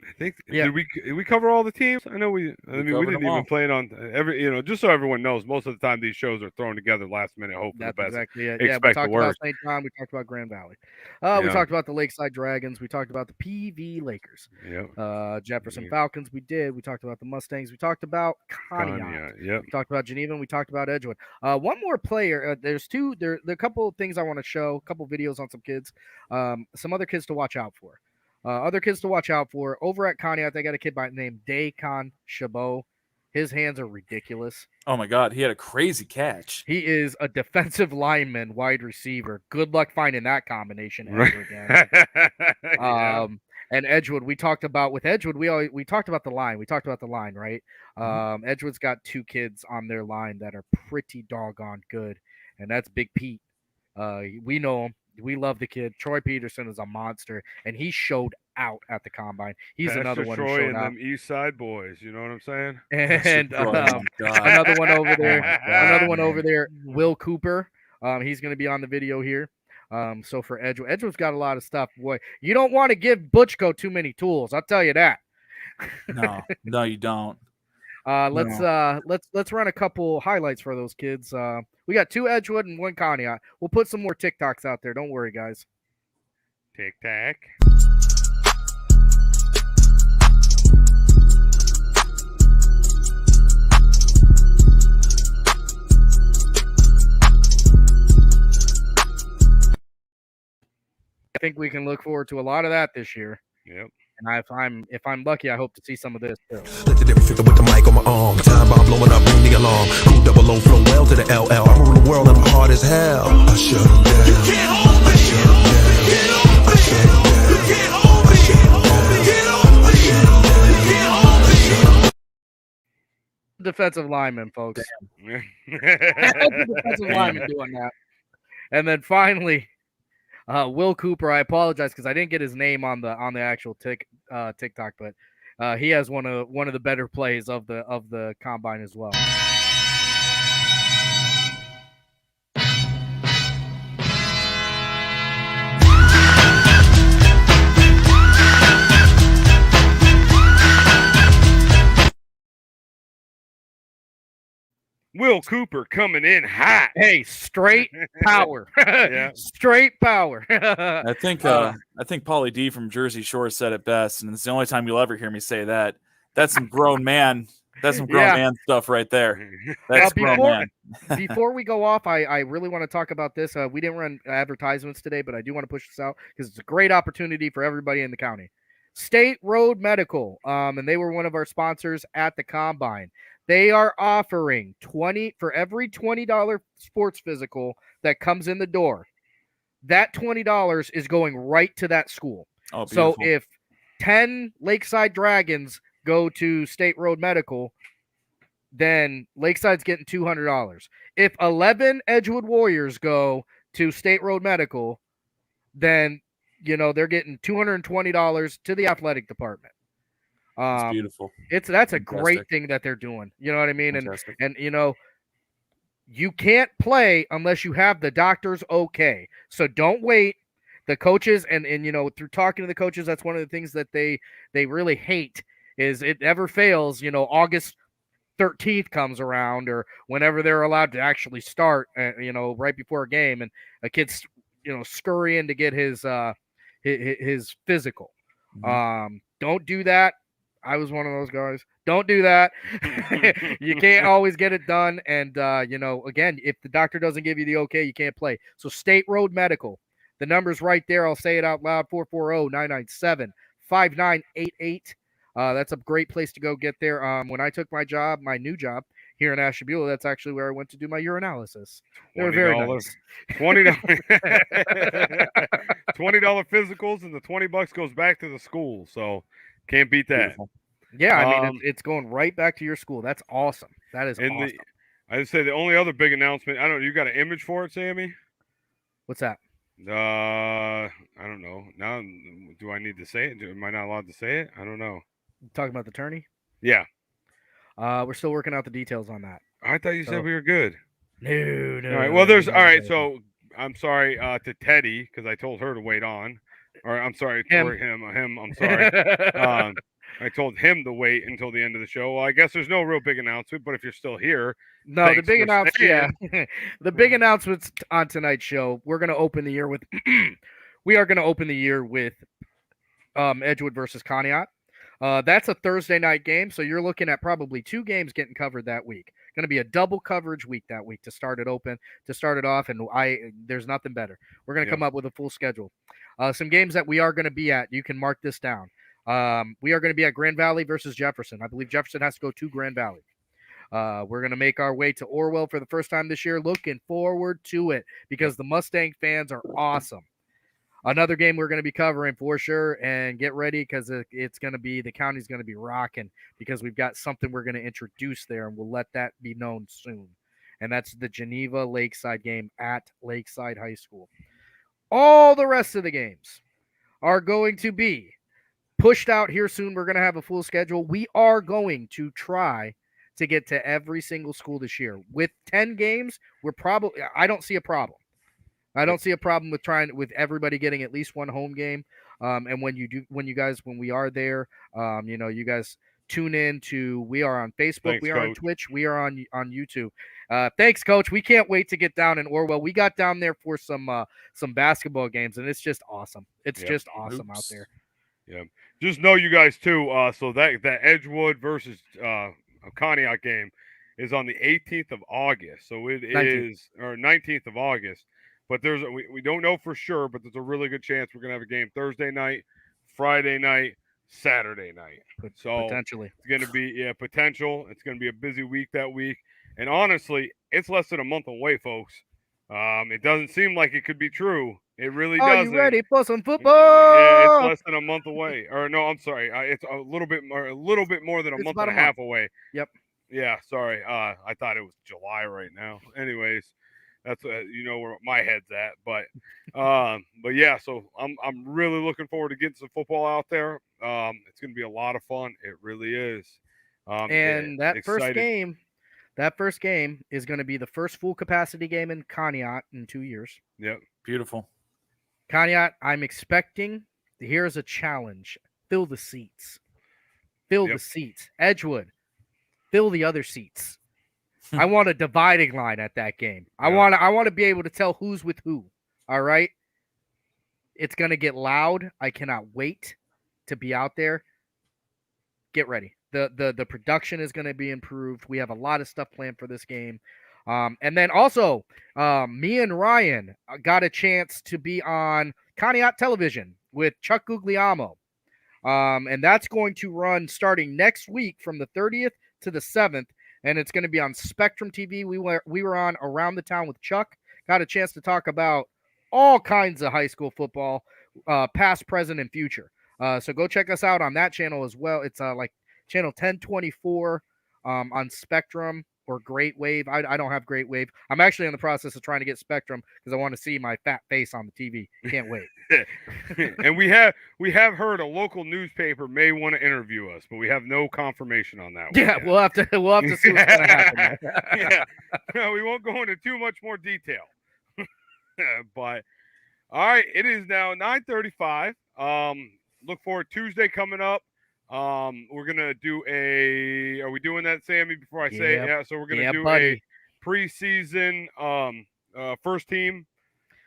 S5: I think did we cover all the teams? I know we didn't even plan on every just so everyone knows. Most of the time these shows are thrown together last minute, hope for the best.
S6: Exactly it.
S5: Expect
S6: we talked
S5: the worst.
S6: about St. John. We talked about Grand Valley. We talked about the Lakeside Dragons. We talked about the PV Lakers.
S5: Yep.
S6: Jefferson Falcons. We talked about the Mustangs. We talked about Conneaut.
S5: Yep.
S6: We talked about Geneva. And we talked about Edgewood. One more player. There are a couple of things I want to show. A couple videos on some kids. Some other kids to watch out for. Other kids to watch out for. Over at Conneaut, they got a kid by the name Dacon Chabot. His hands are ridiculous.
S7: Oh, my God. He had a crazy catch.
S6: He is a defensive lineman, wide receiver. Good luck finding that combination ever again. And Edgewood, we talked about with Edgewood, we talked about the line. We talked about the line, right? Edgewood's got two kids on their line that are pretty doggone good, and that's Big Pete. We know him. We love the kid. Troy Peterson is a monster, and he showed out at the combine. He's
S5: Pastor
S6: another one
S5: Troy
S6: who showed
S5: and
S6: out.
S5: them East Side boys, you know what I'm saying?
S6: And another one over there. Will Cooper. He's going to be on the video here. So for Edgewood's got a lot of stuff. Boy, you don't want to give Butchko too many tools. I'll tell you that.
S7: No, you don't.
S6: Let's run a couple highlights for those kids. We got 2 Edgewood and 1 Conneaut. We'll put some more TikToks out there. Don't worry, guys.
S5: Tic tac.
S6: I think we can look forward to a lot of that this year.
S5: Yep.
S6: And if I'm lucky, I hope to see some of this too.
S9: Let the difference with the mic on my arm. Time bomb blowing up, boom the alarm. Cool double O flow well to the LL. I'm ruling the world and I'm hard as hell. I shut them down. You can't hold me. Get over it. You can't hold me. Get over it. You can't hold me.
S6: Defensive lineman, folks. Defensive lineman doing that. And then finally, Will Cooper. I apologize because I didn't get his name on the actual TikTok, but he has one of the better plays of the combine as well.
S5: Will Cooper coming in hot.
S6: Hey, straight power. Straight power.
S7: I think Pauly D from Jersey Shore said it best, and it's the only time you'll ever hear me say that. That's some grown man. That's some grown man stuff right there. That's grown man.
S6: Before we go off, I really want to talk about this. We didn't run advertisements today, but I do want to push this out because it's a great opportunity for everybody in the county. State Road Medical, and they were one of our sponsors at the Combine. They are offering for every $20 sports physical that comes in the door. That $20 is going right to that school.
S7: Oh, beautiful.
S6: So if 10 Lakeside Dragons go to State Road Medical, then Lakeside's getting $200. If 11 Edgewood Warriors go to State Road Medical, then they're getting $220 to the athletic department.
S7: It's beautiful.
S6: That's a great thing that they're doing. You know what I mean?
S7: Fantastic.
S6: And you can't play unless you have the doctor's okay. So don't wait. The coaches and through talking to the coaches, that's one of the things that they really hate is it never fails. August 13th comes around or whenever they're allowed to actually start. Right before a game, and a kid's scurrying to get his physical.
S7: Mm-hmm.
S6: Don't do that. I was one of those guys. Don't do that. You can't always get it done. And, again, if the doctor doesn't give you the okay, you can't play. So State Road Medical, the number's right there. I'll say it out loud, 440-997-5988. That's a great place to go get there. When I took my new job here in Ashtabula, that's actually where I went to do my urinalysis. They were very nice.
S5: $20 $20 physicals, and the $20 goes back to the school. So can't beat that.
S7: Beautiful.
S6: Yeah, I mean, it's going right back to your school. That's awesome. That is awesome.
S5: I would say the only other big announcement, I don't know, you got an image for it, Sammy?
S6: What's that?
S5: I don't know. Now, do I need to say it? Am I not allowed to say it? I don't know.
S6: Talking about the tourney?
S5: Yeah.
S6: We're still working out the details on that.
S5: I thought you said we were good.
S6: No.
S5: All right. Well, all right. So I'm sorry to Teddy because I told her to wait on. Or I'm sorry for him. I'm sorry. I told him to wait until the end of the show. Well, I guess there's no real big announcement, but if you're still here,
S6: no, the big announcement. Yeah, the big announcements on tonight's show. We're gonna open the year with. We are gonna open the year with Edgewood versus Conneaut. That's a Thursday night game, so you're looking at probably 2 games getting covered that week. Going to be a double coverage week that week to start it off, and there's nothing better. We're going to come up with a full schedule. Some games that we are going to be at. You can mark this down. We are going to be at Grand Valley versus Jefferson. I believe Jefferson has to go to Grand Valley. We're going to make our way to Orwell for the first time this year. Looking forward to it because the Mustang fans are awesome. Another game we're going to be covering for sure, and get ready because it's going to be the county's going to be rocking because we've got something we're going to introduce there, and we'll let that be known soon. And that's the Geneva Lakeside game at Lakeside High School. All the rest of the games are going to be pushed out here soon. We're going to have a full schedule. We are going to try to get to every single school this year. With 10 games, I don't see a problem. I don't see a problem with everybody getting at least one home game. And when we are there, you guys tune in to, we are on Facebook,
S5: Thanks,
S6: we are
S5: Coach.
S6: on Twitch, we are on YouTube. Thanks, Coach. We can't wait to get down in Orwell. We got down there for some basketball games, and it's just awesome. It's just awesome out there.
S5: Yeah. Just know you guys too. So that Edgewood versus Conneaut game is on the 18th of August. So it
S6: 19th.
S5: is, or 19th of August. But we don't know for sure, but there's a really good chance we're gonna have a game Thursday night, Friday night, Saturday night. So
S6: potentially,
S5: it's gonna be potential. It's gonna be a busy week that week. And honestly, it's less than a month away, folks. It doesn't seem like it could be true. It really doesn't.
S6: Are you ready for some football?
S5: Yeah, it's less than a month away. Or no, I'm sorry. It's a little bit more than a month and a half away.
S6: Yep.
S5: Yeah, sorry. I thought it was July right now. Anyways, that's where my head's at. But yeah. So I'm really looking forward to getting some football out there. It's gonna be a lot of fun. It really is.
S6: And that first game is going to be the first full capacity game in Conneaut in 2 years.
S5: Yep.
S7: Beautiful.
S6: Conneaut, I'm expecting, here's a challenge. Fill the seats. Fill the seats. Edgewood, fill the other seats. I want a dividing line at that game. I want to be able to tell who's with who. All right? It's going to get loud. I cannot wait to be out there. Get ready. The production is going to be improved. We have a lot of stuff planned for this game. And then also, me and Ryan got a chance to be on Conneaut Television with Chuck Guglielmo. And that's going to run starting next week from the 30th to the 7th. And it's going to be on Spectrum TV. We were on Around the Town with Chuck. Got a chance to talk about all kinds of high school football, past, present, and future. So go check us out on that channel as well. It's like channel 1024 on Spectrum or Great Wave. I don't have Great Wave. I'm actually in the process of trying to get Spectrum because I want to see my fat face on the TV. Can't wait.
S5: And we have heard a local newspaper may want to interview us, but we have no confirmation on that.
S6: Yeah, we'll have to see what's going to happen.
S5: Yeah, no, we won't go into too much more detail. But all right, it is now 9:35. Look forward Tuesday coming up. We're gonna do are we doing that, Sammy, before I say it? Yeah, so we're gonna do a preseason first team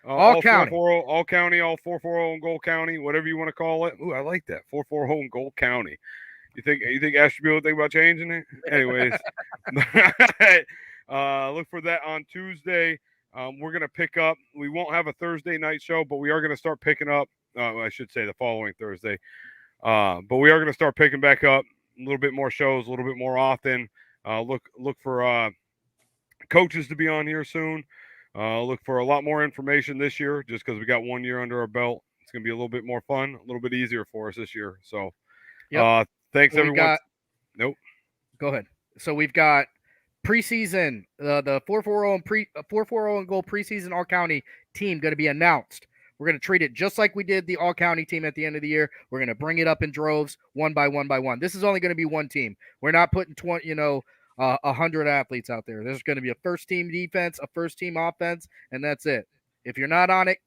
S6: all county,
S5: all county, all 440 in Gold County, whatever you want to call it. Ooh, I like that. 440 in Gold County. You think Ashtabula think about changing it? Anyways, look for that on Tuesday. We're gonna pick up. We won't have a Thursday night show, but we are gonna start picking up. I should say the following Thursday. But we are gonna start picking back up a little bit more shows, a little bit more often. Look for coaches to be on here soon. Look for a lot more information this year, just because we got 1 year under our belt. It's gonna be a little bit more fun, a little bit easier for us this year. So, thanks everyone. Nope.
S6: Go ahead. So we've got preseason, the 440 and goal preseason all county team going to be announced. We're going to treat it just like we did the all county team at the end of the year. We're going to bring it up in droves, one by one. This is only going to be one team. We're not putting 100 athletes out there. There's going to be a first team defense, a first team offense, and that's it. If you're not on it,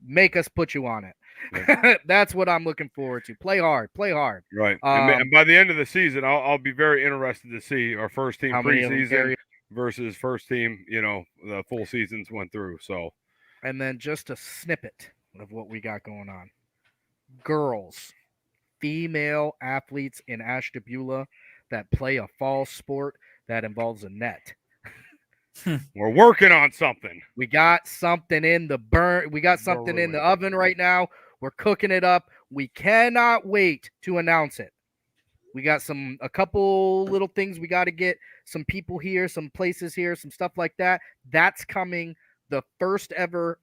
S6: make us put you on it. Yeah. That's what I'm looking forward to. Play hard.
S5: Right. And by the end of the season, I'll be very interested to see our first team preseason versus first team, the full seasons went through. So,
S6: and then just a snippet of what we got going on. Girls, female athletes in Ashtabula that play a fall sport that involves a net.
S5: We're working on something.
S6: We got something in the in the oven right now. We're cooking it up. We cannot wait to announce it. We got a couple little things we got to get, some people here, some places here, some stuff like that. That's coming. The first ever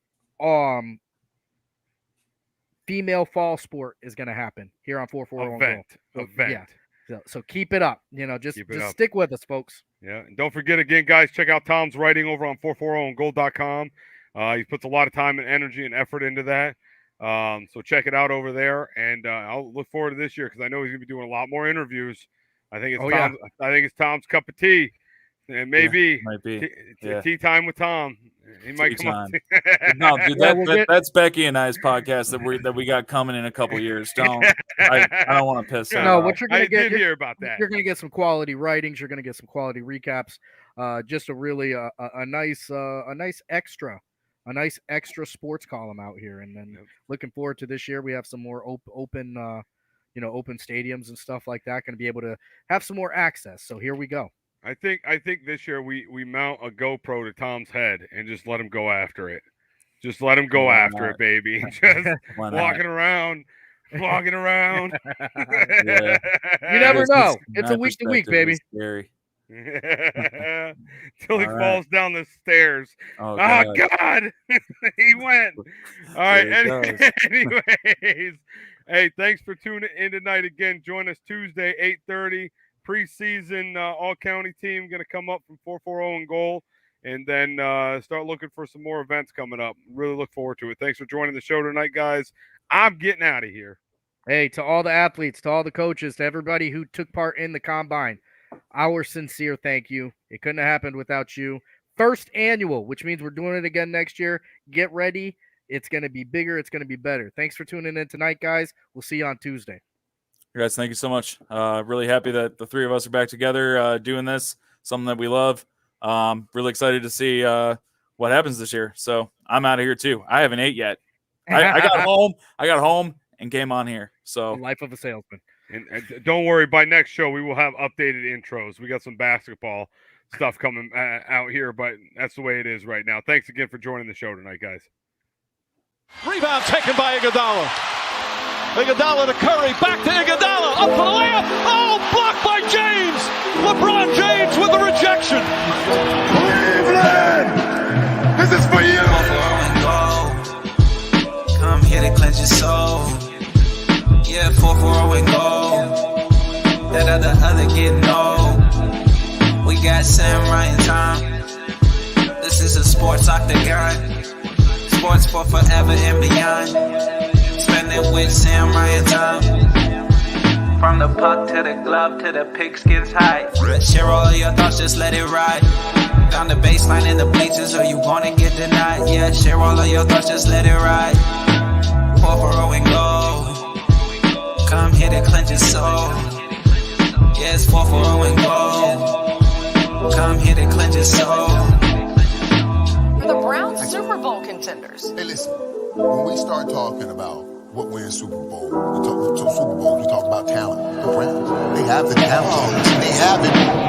S6: female fall sport is going to happen here on 440
S5: event.
S6: Yeah. So keep it up. Just stick with us, folks.
S5: Yeah. And don't forget, again, guys, check out Tom's writing over on 440andgold.com. He puts a lot of time and energy and effort into that. So check it out over there, and I'll look forward to this year because I know he's gonna be doing a lot more interviews. I think it's Tom's cup of tea, and might be tea time with Tom. He might come on.
S7: No, dude, that's Becky and I's podcast that we got coming in a couple years. I don't want to piss that off.
S6: What you're gonna get?
S5: Hear about that.
S6: You're gonna get some quality writings. You're gonna get some quality recaps. Just a really a nice extra sports column out here, and then looking forward to this year. We have some more open stadiums and stuff like that. Going to be able to have some more access. So here we go.
S5: I think this year we mount a GoPro to Tom's head and just let him go after it. Just let him go after it, baby. Just walking around.
S6: Yeah. You never know. It's a week to week, baby.
S7: Scary.
S5: Till he falls down the stairs. Oh God. He went. All right. Anyways, hey, thanks for tuning in tonight. Again, join us Tuesday, 8:30. Preseason all county team going to come up from 440 and goal, and then start looking for some more events coming up. Really look forward to it. Thanks for joining the show tonight, guys. I'm getting out of here.
S6: Hey, to all the athletes, to all the coaches, to everybody who took part in the combine, our sincere thank you. It couldn't have happened without you. First annual, which means we're doing it again next year. Get ready. It's going to be bigger. It's going to be better. Thanks for tuning in tonight, guys. We'll see you on Tuesday.
S7: Guys, thank you so much. Really happy that the three of us are back together doing this, something that we love. Really excited to see what happens this year. So I'm out of here too. I haven't ate yet. I got home and came on here. So
S6: the life of a salesman.
S5: And don't worry, by next show we will have updated intros. We got some basketball stuff coming out here, but that's the way it is right now. Thanks again for joining the show tonight, guys.
S1: Rebound taken by Iguodala. Iguodala to Curry, back to Iguodala, up for the layup. Oh, blocked by James. LeBron James with the rejection.
S8: Cleveland, this is for you.
S3: Come here to cleanse your soul. Yeah, 440 and gold. That other getting old. We got Sam Ryan time. This is a sports octagon. Sports for forever and beyond. Spending with Sam Ryan time. From the puck to the glove to the pigskins high. Share all of your thoughts, just let it ride. Down the baseline in the bleachers, or you wanna get denied. Yeah, share all of your thoughts, just let it ride. 440 and gold. Come here to cleanse your soul. Yeah, it's 440 and gold. Come here to cleanse your soul.
S4: The Browns Super Bowl contenders.
S2: Hey, listen, when we start talking about what wins Super Bowl. We talk Super Bowls, we talk about talent. The Browns, they have the talent. They have it.